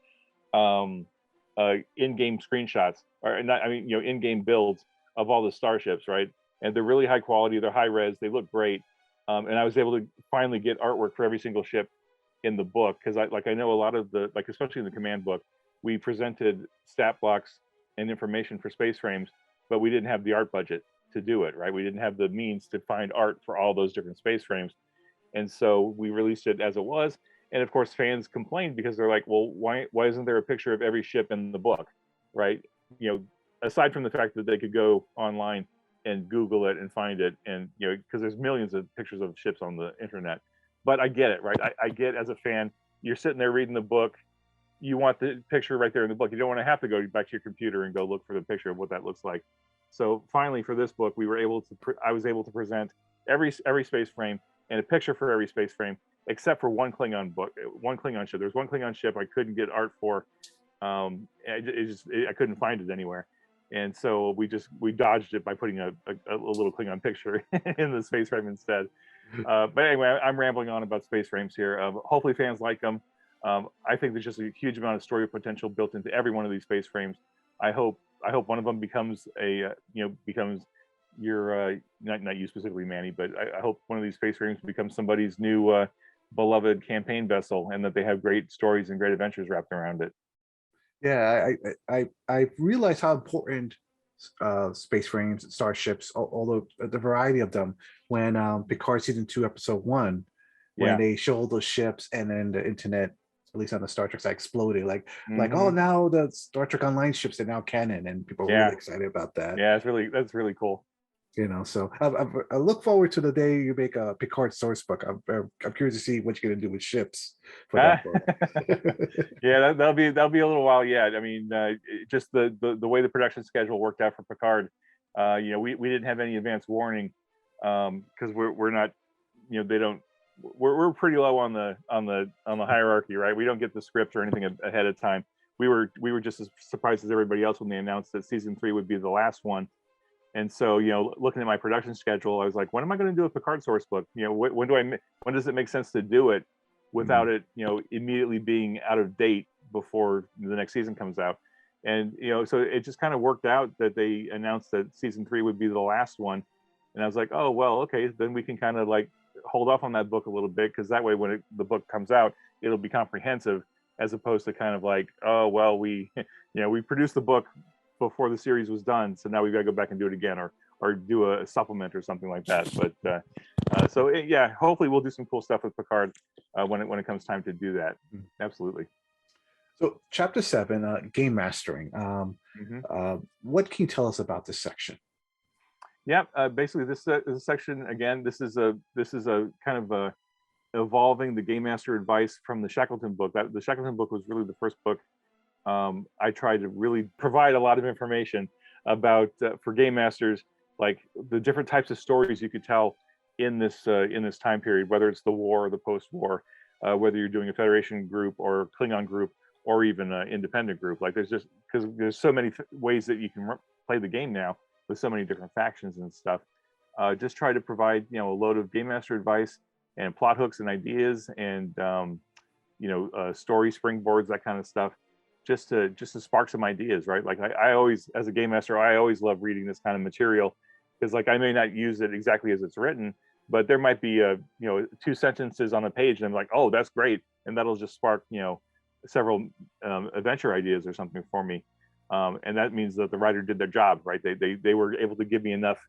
in-game screenshots, or not, in-game builds of all the starships, right? and they're really high quality. They're high res. They look great, and I was able to finally get artwork for every single ship in the book, because I know a lot of the, like, especially in the command book, we presented stat blocks and information for space frames, but we didn't have the art budget to do it, right? We didn't have the means to find art for all those different space frames. And so we released it as it was. And of course, fans complained because they're like, well, why isn't there a picture of every ship in the book, right? You know, aside from the fact that they could go online and Google it and find it, and, you know, because there's millions of pictures of ships on the internet. But I get it, right? I get, as a fan, you're sitting there reading the book, you want the picture right there in the book. You don't want to have to go back to your computer and go look for the picture of what that looks like. So finally, for this book, I was able to present every space frame and a picture for every space frame, except for one Klingon ship. There's one Klingon ship I couldn't get art for. I couldn't find it anywhere. And so we dodged it by putting a little Klingon picture in the space frame instead. But anyway, I'm rambling on about space frames here. Hopefully fans like them. I think there's just a huge amount of story potential built into every one of these space frames. I hope one of them becomes your not you specifically, Manny, but I hope one of these space frames becomes somebody's new beloved campaign vessel, and that they have great stories and great adventures wrapped around it. Yeah, I realized how important space frames, starships, although the variety of them, when Picard season 2 episode 1, when they show all those ships, and then the internet, at least on the Star Trek side, exploded. Like, oh, now the Star Trek Online ships are now canon, and people are really excited about that. Yeah, that's really cool. You know, so I look forward to the day you make a Picard source book. I'm curious to see what you're gonna do with ships for that book. Yeah, that'll be a little while yet. I mean, just the way the production schedule worked out for Picard, you know, we didn't have any advance warning, because we're not, you know, they don't. We're pretty low on the hierarchy, right? We don't get the script or anything ahead of time. We were just as surprised as everybody else when they announced that season 3 would be the last one. And so, you know, looking at my production schedule, I was like, when am I going to do a Picard source book? You know, when does it make sense to do it without it, you know, immediately being out of date before the next season comes out? And, you know, so it just kind of worked out that they announced that season 3 would be the last one. And I was like, oh, well, okay, then we can kind of like hold off on that book a little bit, because that way when the book comes out, it'll be comprehensive, as opposed to kind of like, oh, well, we produced the book before the series was done, so now we've got to go back and do it again, or do a supplement or something like that. But yeah, hopefully we'll do some cool stuff with Picard when it comes time to do that. Absolutely. So chapter 7, Gamemastering. What can you tell us about this section? Yeah, basically this section, again, this is a kind of a evolving the Game Master advice from the Shackleton book. The Shackleton book was really the first book I tried to really provide a lot of information about for game masters, like the different types of stories you could tell in this time period, whether it's the war or the post-war, whether you're doing a Federation group or Klingon group, or even an independent group. Like there's just, because there's so many ways that you can play the game now with so many different factions and stuff. Just try to provide, you know, a load of game master advice and plot hooks and ideas, and story springboards, that kind of stuff, just to spark some ideas, right? Like I always, as a game master, I always love reading this kind of material, because like I may not use it exactly as it's written, but there might be 2 sentences on a page, and I'm like, oh, that's great, and that'll just spark, you know, several adventure ideas or something for me, and that means that the writer did their job, right? They were able to give me enough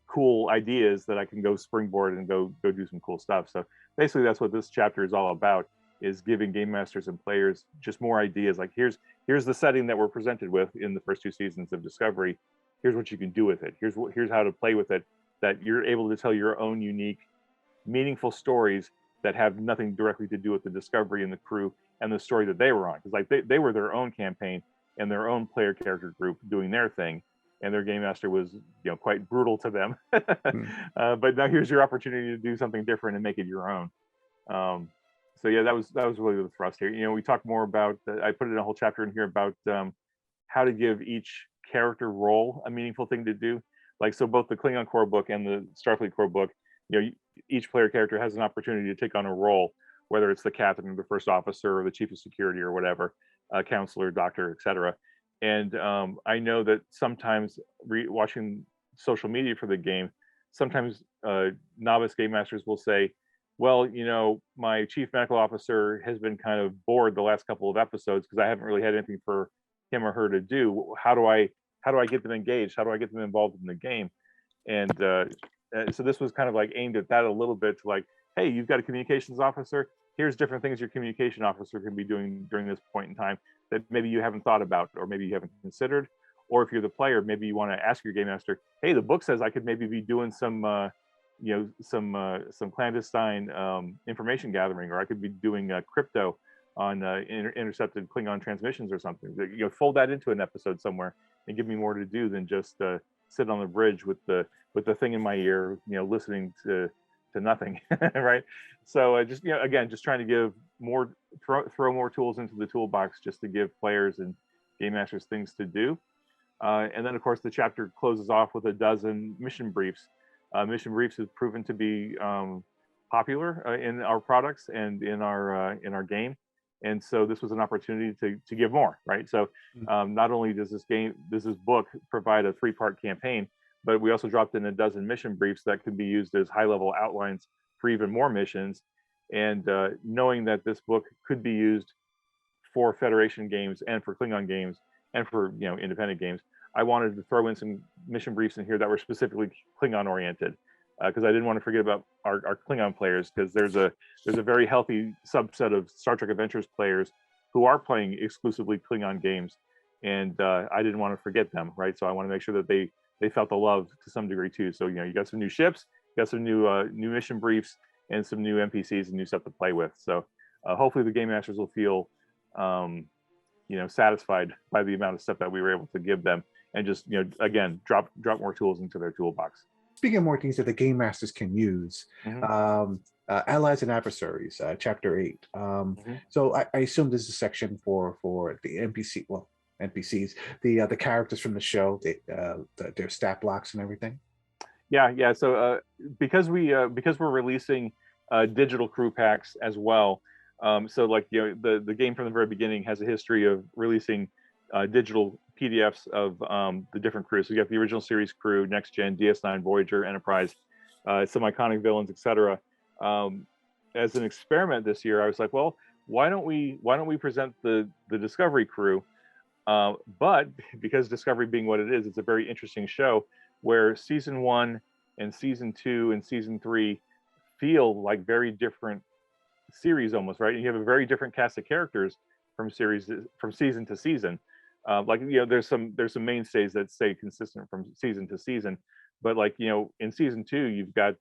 cool ideas that I can go springboard and go do some cool stuff. So basically that's what this chapter is all about, is giving game masters and players just more ideas. Like here's the setting that we're presented with in the first 2 seasons of Discovery. Here's what you can do with it. Here's how to play with it, that you're able to tell your own unique, meaningful stories that have nothing directly to do with the Discovery and the crew and the story that they were on. Because like they were their own campaign and their own player character group doing their thing, and their game master was, you know, quite brutal to them. But now here's your opportunity to do something different and make it your own. So yeah, that was really the thrust here. You know, we talk more about, I put in a whole chapter in here about how to give each character role a meaningful thing to do. Like, so both the Klingon core book and the Starfleet core book, you know, each player character has an opportunity to take on a role, whether it's the captain or the first officer or the chief of security or whatever, counselor, doctor, etc. And I know that sometimes watching social media for the game, sometimes novice game masters will say, well, you know, my chief medical officer has been kind of bored the last couple of episodes because I haven't really had anything for him or her to do. How do I get them engaged? How do I get them involved in the game? And so this was kind of like aimed at that a little bit, to like, hey, you've got a communications officer. Here's different things your communication officer can be doing during this point in time that maybe you haven't thought about, or maybe you haven't considered. Or if you're the player, maybe you want to ask your game master, hey, the book says I could maybe be doing some some clandestine information gathering, or I could be doing crypto on intercepted Klingon transmissions or something. You know, fold that into an episode somewhere and give me more to do than just sit on the bridge with the thing in my ear, you know, listening to nothing, right? So just, you know, again, just trying to give more, throw more tools into the toolbox, just to give players and game masters things to do. And then, of course, the chapter closes off with a dozen mission briefs. Mission briefs has proven to be popular in our products and in our game, and so this was an opportunity to give more, right? So not only does this book provide a 3-part campaign, but we also dropped in a dozen mission briefs that could be used as high-level outlines for even more missions. And knowing that this book could be used for Federation games and for Klingon games and for, you know, independent games, I wanted to throw in some mission briefs in here that were specifically Klingon oriented, because I didn't want to forget about our Klingon players, because there's a very healthy subset of Star Trek Adventures players who are playing exclusively Klingon games, and I didn't want to forget them, right? So I want to make sure that they felt the love to some degree too. So, you know, you got some new ships, you got some new mission briefs, and some new NPCs and new stuff to play with. So hopefully the game masters will feel you know, satisfied by the amount of stuff that we were able to give them, and just, you know, again, drop more tools into their toolbox. Speaking of more things that the game masters can use, Allies and Adversaries, Chapter 8. So I assume this is a section for the NPC, well, NPCs, the characters from the show, their stat blocks and everything. Yeah. So because we're releasing digital crew packs as well. So, like, you know, the game from the very beginning has a history of releasing digital PDFs of the different crews. So you got the original series crew, Next Gen, DS9, Voyager, Enterprise, some iconic villains, etc. As an experiment this year, I was like, well, why don't we present the Discovery crew? But because Discovery being what it is, it's a very interesting show where season 1 and season 2 and season 3 feel like very different series almost, right? And you have a very different cast of characters from season to season. Like, you know, there's some mainstays that stay consistent from season to season, but, like, you know, in season 2 you've got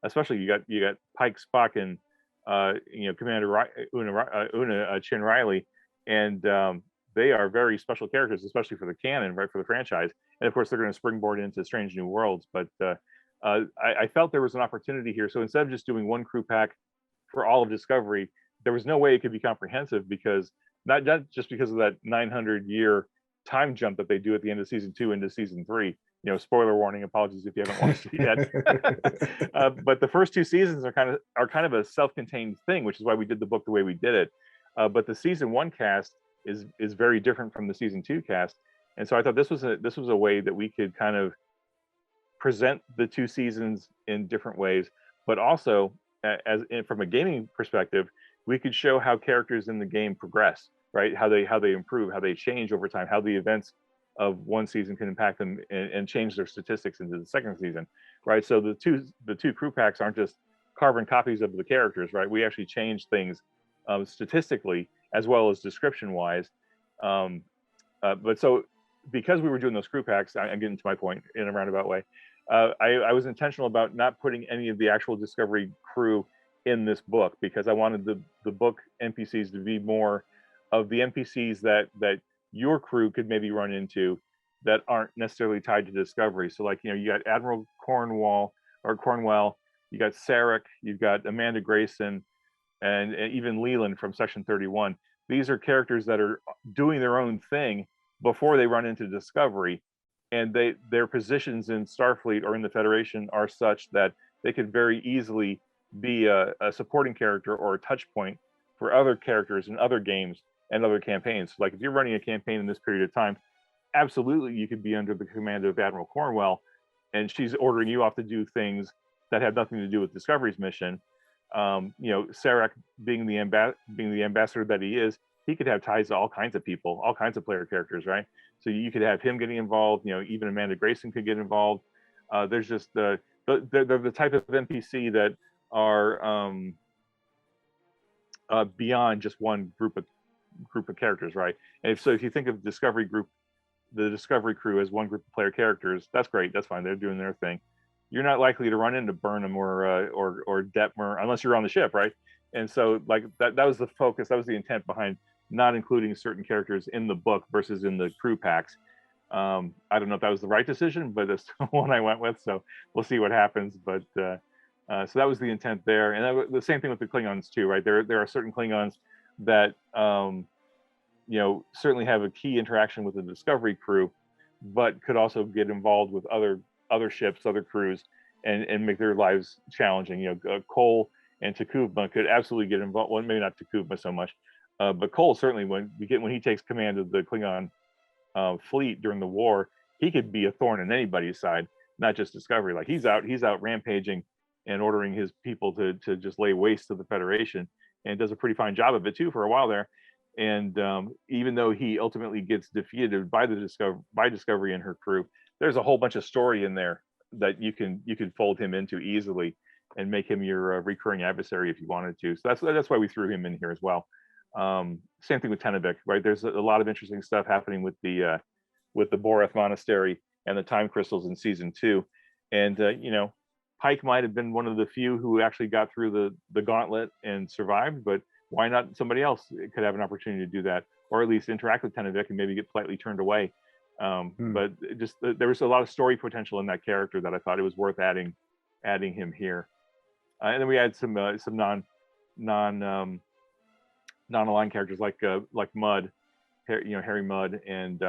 especially you got Pike, Spock, and you know, Commander Una Chin Riley, and they are very special characters, especially for the canon, right, for the franchise. And of course they're going to springboard into Strange New Worlds, but I felt there was an opportunity here. So instead of just doing one crew pack for all of Discovery, there was no way it could be comprehensive, because not just because of that 900-year time jump that they do at the end of season 2 into season 3. You know, spoiler warning, apologies if you haven't watched it yet. But the first 2 seasons are kind of a self-contained thing, which is why we did the book the way we did it. But the season 1 cast is very different from the season 2 cast, and so I thought this was a way that we could kind of present the 2 seasons in different ways, but also from a gaming perspective, we could show how characters in the game progress, right? How they improve, how they change over time, how the events of one season can impact them and change their statistics into the second season, right? So the two crew packs aren't just carbon copies of the characters, right? We actually change things statistically as well as description wise. But so because we were doing those crew packs, I'm getting to my point in a roundabout way. I was intentional about not putting any of the actual Discovery crew in this book, because I wanted the book NPCs to be more of the NPCs that your crew could maybe run into that aren't necessarily tied to Discovery. So, like, you know, you got Admiral Cornwell, you got Sarek, you've got Amanda Grayson, and even Leland from Section 31. These are characters that are doing their own thing before they run into Discovery, and their positions in Starfleet or in the Federation are such that they could very easily be a supporting character or a touch point for other characters in other games and other campaigns. Like, if you're running a campaign in this period of time, absolutely you could be under the command of Admiral Cornwell, and she's ordering you off to do things that have nothing to do with Discovery's mission. Sarek being the ambassador that he is, he could have ties to all kinds of people, all kinds of player characters, right? So you could have him getting involved. Even Amanda Grayson could get involved. There's just they're the type of NPC that are beyond just one group of characters, right? And if you think of the Discovery crew as one group of player characters, that's great. That's fine. They're doing their thing. You're not likely to run into Burnham or Detmer unless you're on the ship, right? And so like that was the focus. That was the intent behind not including certain characters in the book versus in the crew packs. I don't know if that was the right decision, but it's the one I went with. So we'll see what happens. But so that was the intent there. And the same thing with the Klingons too, right? There are certain Klingons that certainly have a key interaction with the Discovery crew, but could also get involved with other ships, other crews, and make their lives challenging. Cole and Takuma could absolutely get involved. Well, maybe not Takuma so much, but Cole certainly when he takes command of the Klingon fleet during the war, he could be a thorn in anybody's side, not just Discovery. Like he's out rampaging and ordering his people to just lay waste to the Federation, and does a pretty fine job of it too for a while there. And even though he ultimately gets defeated by Discovery and her crew, there's a whole bunch of story in there that you can fold him into easily and make him your recurring adversary if you wanted to. So that's why we threw him in here as well. Same thing with Tenevik, right? There's a lot of interesting stuff happening with the Boreth Monastery and the time crystals in season 2. And Pike might have been one of the few who actually got through the gauntlet and survived, but why not somebody else could have an opportunity to do that, or at least interact with Tenevik and maybe get politely turned away. But just there was a lot of story potential in that character that I thought it was worth adding him here. And then we had some non-aligned characters like Mudd, Harry Mudd, and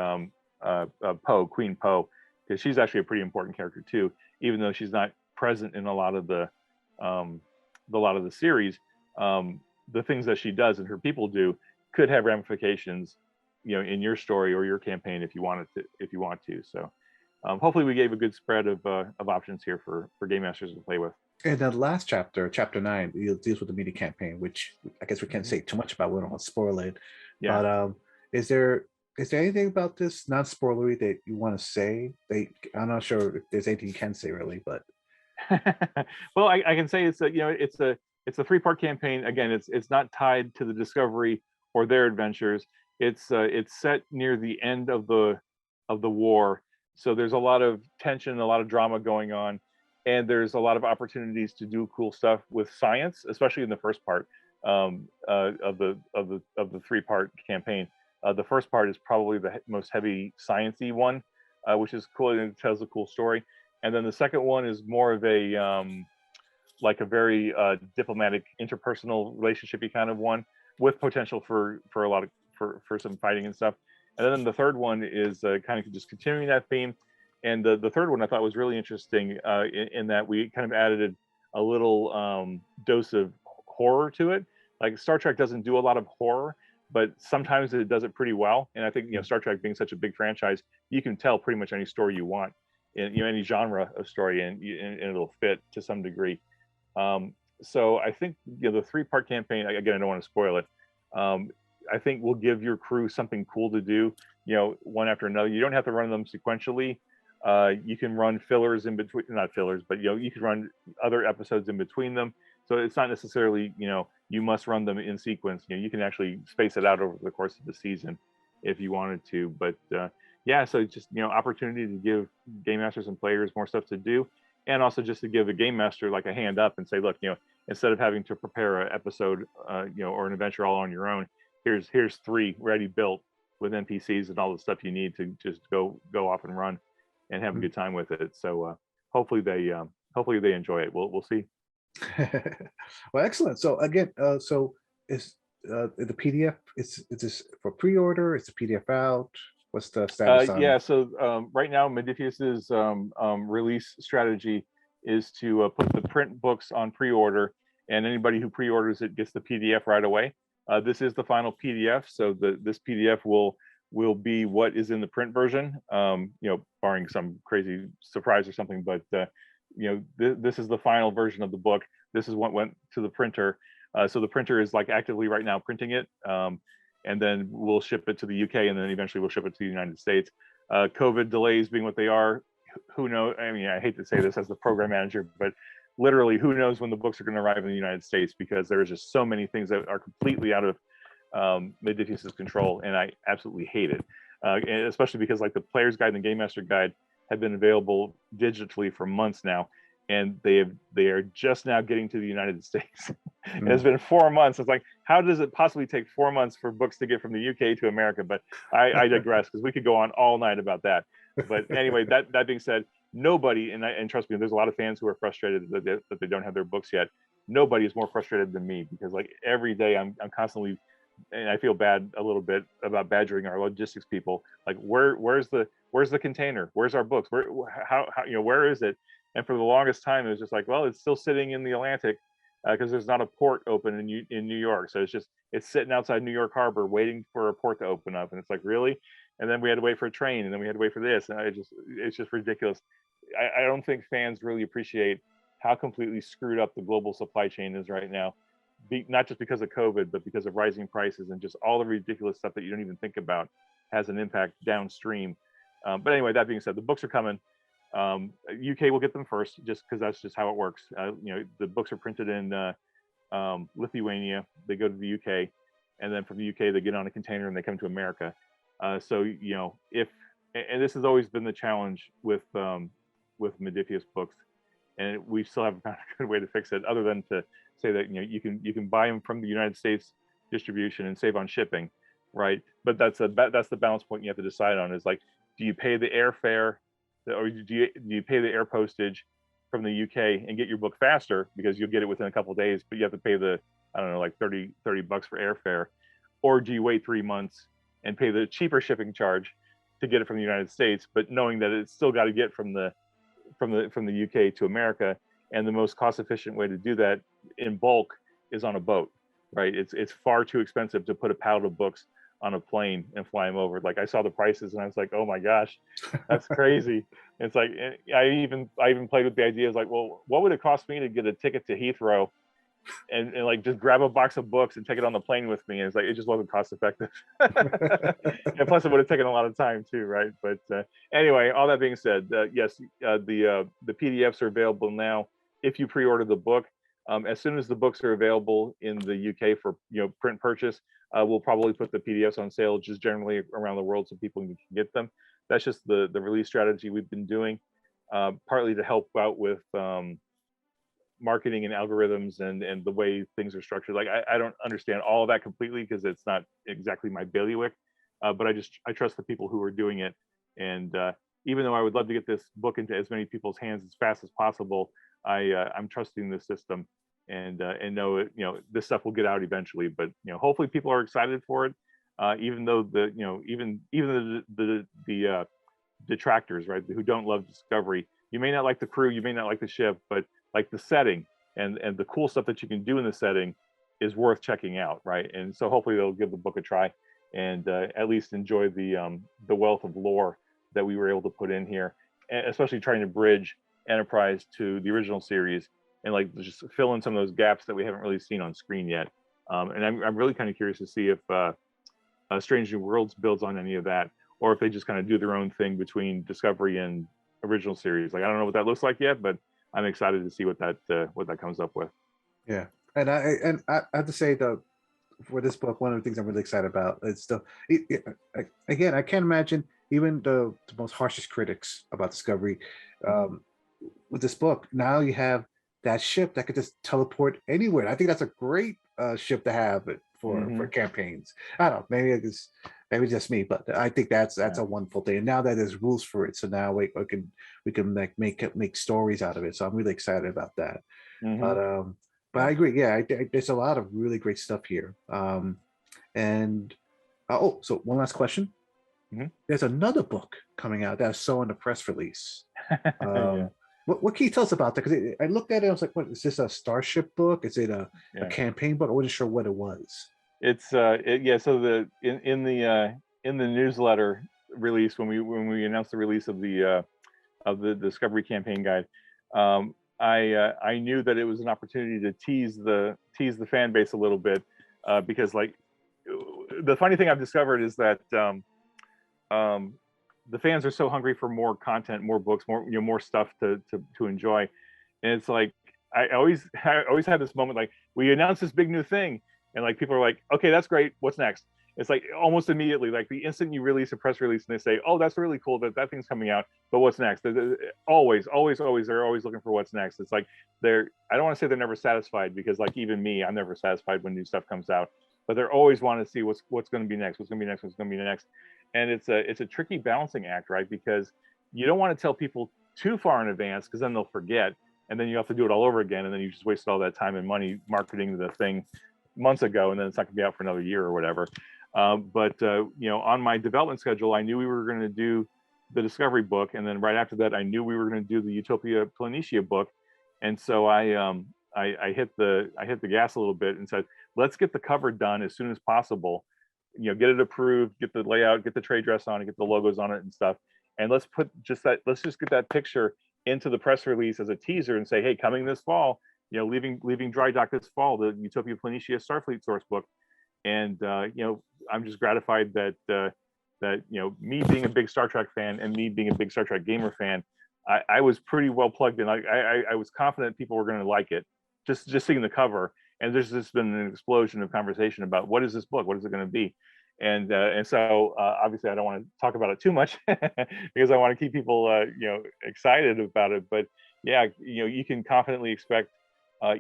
Poe, Queen Poe, because she's actually a pretty important character too, even though she's not present in a lot of the series. The things that she does and her people do could have ramifications, in your story or your campaign if you want to. So hopefully we gave a good spread of options here for game masters to play with. And the last chapter 9, it deals with the media campaign, which I guess we can't say too much about. We don't want to spoil it. Yeah. But is there anything about this non-spoilery that you want to say? I'm not sure if there's anything you can say really, but well, I can say it's a 3-part campaign. Again, it's not tied to the Discovery or their adventures. It's set near the end of the war, so there's a lot of tension, a lot of drama going on, and there's a lot of opportunities to do cool stuff with science, especially in the first part of the 3-part campaign. The first part is probably the most heavy sciencey one, which is cool and it tells a cool story. And then the second one is more of a like a very diplomatic, interpersonal relationshipy kind of one, with potential for a lot of for some fighting and stuff. And then the third one is kind of just continuing that theme. And the third one I thought was really interesting in that we kind of added a little dose of horror to it. Like Star Trek doesn't do a lot of horror, but sometimes it does it pretty well. And I think Star Trek being such a big franchise, you can tell pretty much any story you want in any genre of story, and it'll fit to some degree. So I think the 3-part campaign, again, I don't want to spoil it. I think will give your crew something cool to do, one after another. You don't have to run them sequentially. You can run fillers in between, not fillers, but you can run other episodes in between them. So it's not necessarily, you must run them in sequence. You can actually space it out over the course of the season if you wanted to. But yeah, so just opportunity to give game masters and players more stuff to do, and also just to give the game master like a hand up and say, look, instead of having to prepare an episode, or an adventure all on your own, here's 3 ready built with NPCs and all the stuff you need to just go off and run and have a good time with it. So hopefully they enjoy it. We'll see. Well, excellent. So again, so is the PDF? Is this for pre-order? Is the PDF out? What's the status on? Yeah. So right now, Modiphius's release strategy is to put the print books on pre-order, and anybody who pre-orders it gets the PDF right away. This is the final PDF, so this PDF will will be what is in the print version, barring some crazy surprise or something. But this is the final version of the book. This is what went to the printer. So the printer is like actively right now printing it, and then we'll ship it to the UK, and then eventually we'll ship it to the United States. COVID delays being what they are, who knows? I mean, I hate to say this as the program manager, but literally, who knows when the books are going to arrive in the United States, because there's just so many things that are completely out of Modiphius's control, and I absolutely hate it. And especially because like the Player's Guide and the Game Master Guide have been available digitally for months now, and they are just now getting to the United States. And it's been 4 months. It's like, how does it possibly take 4 months for books to get from the UK to America? But I digress, because we could go on all night about that. But anyway, that being said, nobody, and trust me, there's a lot of fans who are frustrated that they don't have their books yet. Nobody is more frustrated than me, because like every day I'm constantly, and I feel bad a little bit about badgering our logistics people. Like, where's the container? Where's our books? Where is it? And for the longest time, it was just like, well, it's still sitting in the Atlantic, because there's not a port open in New York. So it's sitting outside New York Harbor waiting for a port to open up. And it's like, really? And then we had to wait for a train, and then we had to wait for this. And it's just ridiculous. I don't think fans really appreciate how completely screwed up the global supply chain is right now. Not just because of COVID, but because of rising prices and just all the ridiculous stuff that you don't even think about has an impact downstream. But anyway, that being said, the books are coming. UK will get them first, just because that's just how it works. The books are printed in Lithuania. They go to the UK, and then from the UK they get on a container and they come to America. So and this has always been the challenge with Modiphius books, and we still haven't found a good way to fix it, other than to say that you can buy them from the United States distribution and save on shipping, right? But that's the balance point you have to decide on. Is like, do you pay the airfare, or do you pay the air postage from the UK and get your book faster, because you'll get it within a couple of days, but you have to pay the, I don't know, like 30 bucks for airfare? Or do you wait 3 months and pay the cheaper shipping charge to get it from the United States, but knowing that it's still got to get from the UK to America? And the most cost efficient way to do that in bulk is on a boat, right? It's far too expensive to put a pallet of books on a plane and fly them over. Like, I saw the prices and I was like, oh my gosh, that's crazy. It's like, I even played with the idea of like, well, what would it cost me to get a ticket to Heathrow and like just grab a box of books and take it on the plane with me? And it's like, it just wasn't cost effective. And plus it would have taken a lot of time too, right? But anyway, all that being said, yes, the PDFs are available now if you pre-order the book. As soon as the books are available in the UK for print purchase, we'll probably put the PDFs on sale just generally around the world so people can get them. That's just the release strategy we've been doing, partly to help out with marketing and algorithms and the way things are structured. Like, I don't understand all of that completely, because it's not exactly my bailiwick, but I trust the people who are doing it. And even though I would love to get this book into as many people's hands as fast as possible, I'm trusting the system, and know this stuff will get out eventually. But hopefully people are excited for it, even though even the detractors, right, who don't love Discovery. You may not like the crew, you may not like the ship, but like the setting and the cool stuff that you can do in the setting is worth checking out, right? And so hopefully they'll give the book a try and at least enjoy the wealth of lore that we were able to put in here, and especially trying to bridge Enterprise to the original series and like just fill in some of those gaps that we haven't really seen on screen yet. And I'm really kind of curious to see if Strange New Worlds builds on any of that, or if they just kind of do their own thing between Discovery and original series. Like, I don't know what that looks like yet, but I'm excited to see what that comes up with. Yeah, and I have to say though, for this book, one of the things I'm really excited about is again, I can't imagine even the most harshest critics about Discovery. With this book, now you have that ship that could just teleport anywhere. I think that's a great ship to have for campaigns. I don't know, maybe just me, but I think that's a wonderful thing. And now that there's rules for it, so now we can like make stories out of it. So I'm really excited about that. But I agree. Yeah, there's a lot of really great stuff here. And so one last question. There's another book coming out that I saw in the press release. What can you tell us about that? Because I looked at it, I was like, "What is this? A Starship book? Is it a campaign book? I wasn't sure what it was." It's So in in the newsletter release when we announced the release of the Discovery Campaign Guide, I knew that it was an opportunity to tease the fan base a little bit, because like the funny thing I've discovered is that the fans are so hungry for more content, more books, more stuff to enjoy, and it's like I always had this moment like we announced this big new thing, and like people are like, okay, that's great, what's next? It's like almost immediately, like the instant you release a press release and they say, oh, that's really cool that thing's coming out, but what's next? They're always looking for what's next. It's like I don't want to say they're never satisfied, because like even me, I'm never satisfied when new stuff comes out, but they're always want to see what's going to be next, and it's a tricky balancing act, right? Because you don't want to tell people too far in advance, because then they'll forget, and then you have to do it all over again, and then you just wasted all that time and money marketing the thing months ago, and then it's not going to be out for another year or whatever. But on my development schedule, I knew we were going to do the Discovery book, and then right after that, I knew we were going to do the Utopia Planitia book, and so I hit the gas a little bit and said, let's get the cover done as soon as possible. Get it approved, get the layout, get the trade dress on it, get the logos on it and stuff, and let's just get that picture into the press release as a teaser and say, hey, coming this fall, leaving dry dock this fall, the Utopia Planitia Starfleet source book. And I'm just gratified that me being a big Star Trek fan and me being a big Star Trek gamer fan, I was pretty well plugged in. I was confident people were going to like it, just seeing the cover. And there's just been an explosion of conversation about what is this book, what is it going to be, and so obviously I don't want to talk about it too much because I want to keep people excited about it. But yeah, you can confidently expect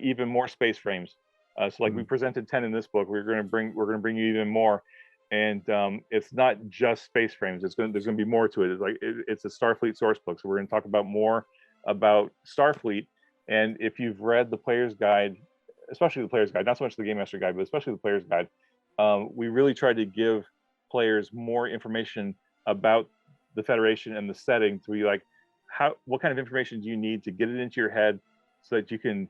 even more space frames. So like we presented 10 in this book, we're going to bring you even more, and it's not just space frames. There's going to be more to it. It's a Starfleet source book, so we're going to talk about more about Starfleet. And if you've read the player's guide, especially the player's guide, not so much the Game Master guide, but especially the player's guide, we really tried to give players more information about the Federation and the setting, to be like, what kind of information do you need to get it into your head so that you can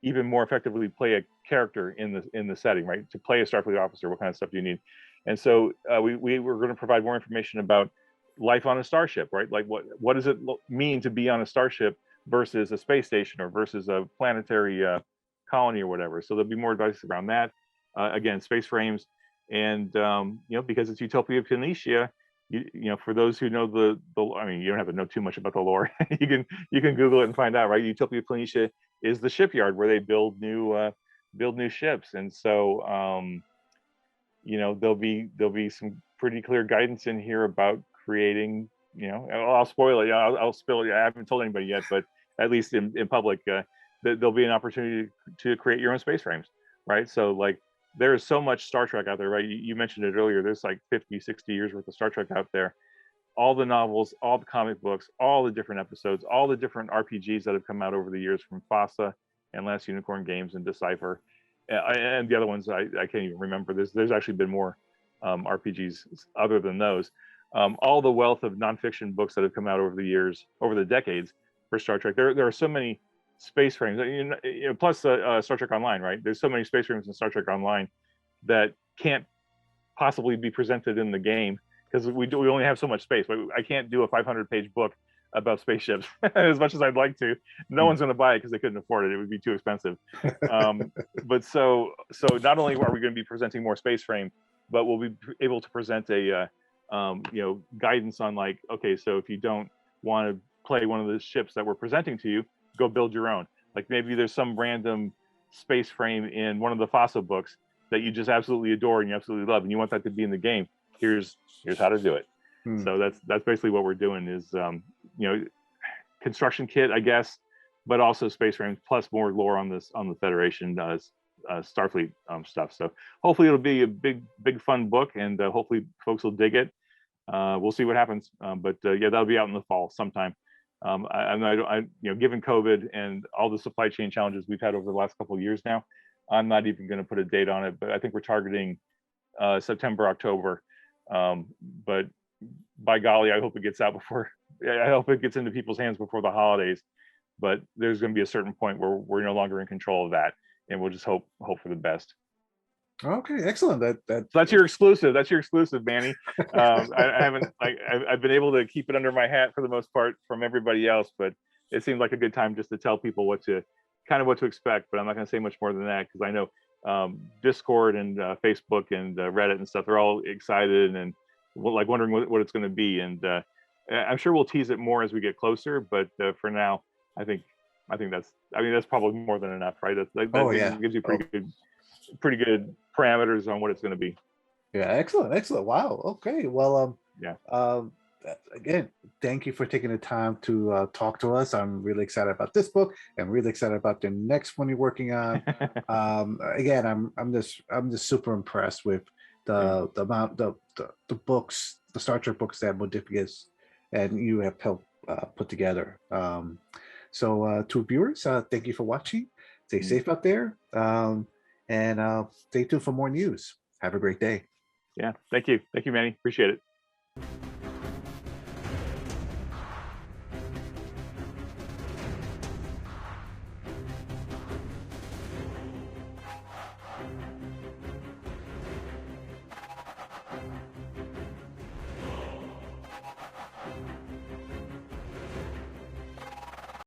even more effectively play a character in the setting, right? To play a Starfleet officer, what kind of stuff do you need? And so we were going to provide more information about life on a starship, right? Like what does it mean to be on a starship versus a space station or versus a planetary colony or whatever. So there'll be more advice around that. Again, space frames, and because it's Utopia Planitia, for those who know the I mean, you don't have to know too much about the lore. you can Google it and find out, right? Utopia Planitia is the shipyard where they build new ships, and so there'll be some pretty clear guidance in here about creating. I'll spoil it. I'll spill it. I haven't told anybody yet, but at least in public, there'll be an opportunity to create your own space frames, right? So like there is so much Star Trek out there, right? You mentioned it earlier. There's like 50, 60 years worth of Star Trek out there. All the novels, all the comic books, all the different episodes, all the different RPGs that have come out over the years from FASA and Last Unicorn Games and Decipher, and the other ones I can't even remember. There's actually been more RPGs other than those. All the wealth of nonfiction books that have come out over the years, over the decades for Star Trek. There are so many space frames, plus Star Trek Online, right? There's so many space frames in Star Trek Online that can't possibly be presented in the game because we only have so much space. I can't do a 500-page book about spaceships as much as I'd like to. No one's going to buy it because they couldn't afford it. It would be too expensive. But so not only are we going to be presenting more space frame, but we'll be able to present a guidance on like, okay, so if you don't want to play one of the ships that we're presenting to you, go build your own. Like maybe there's some random space frame in one of the FASA books that you just absolutely adore and you absolutely love, and you want that to be in the game. Here's how to do it. So that's basically what we're doing is construction kit, I guess, but also space frames plus more lore on the Federation Starfleet stuff. So hopefully it'll be a big fun book, and hopefully folks will dig it. We'll see what happens, but yeah, that'll be out in the fall sometime. Given COVID and all the supply chain challenges we've had over the last couple of years now, I'm not even going to put a date on it, but I think we're targeting September, October. But by golly, I hope it gets out before. I hope it gets into people's hands before the holidays. But there's going to be a certain point where we're no longer in control of that, and we'll just hope for the best. Okay, excellent. So that's your exclusive. That's your exclusive, Manny. I haven't like I've been able to keep it under my hat for the most part from everybody else, but it seemed like a good time just to tell people what to expect. But I'm not going to say much more than that because I know Discord and Facebook and Reddit and stuff, they're all excited and like wondering what it's going to be. And I'm sure we'll tease it more as we get closer. But for now, I think that's probably more than enough, right? That gives you pretty good parameters on what it's going to be. Yeah, excellent. Wow. Okay. Well, yeah. Again, thank you for taking the time to talk to us. I'm really excited about this book. I'm really excited about the next one you're working on. Again, I'm just super impressed with the amount the books, the Star Trek books that Modiphius and you have helped put together. So to viewers, thank you for watching. Stay safe out there. And stay tuned for more news. Have a great day. Yeah, thank you, Manny. Appreciate it.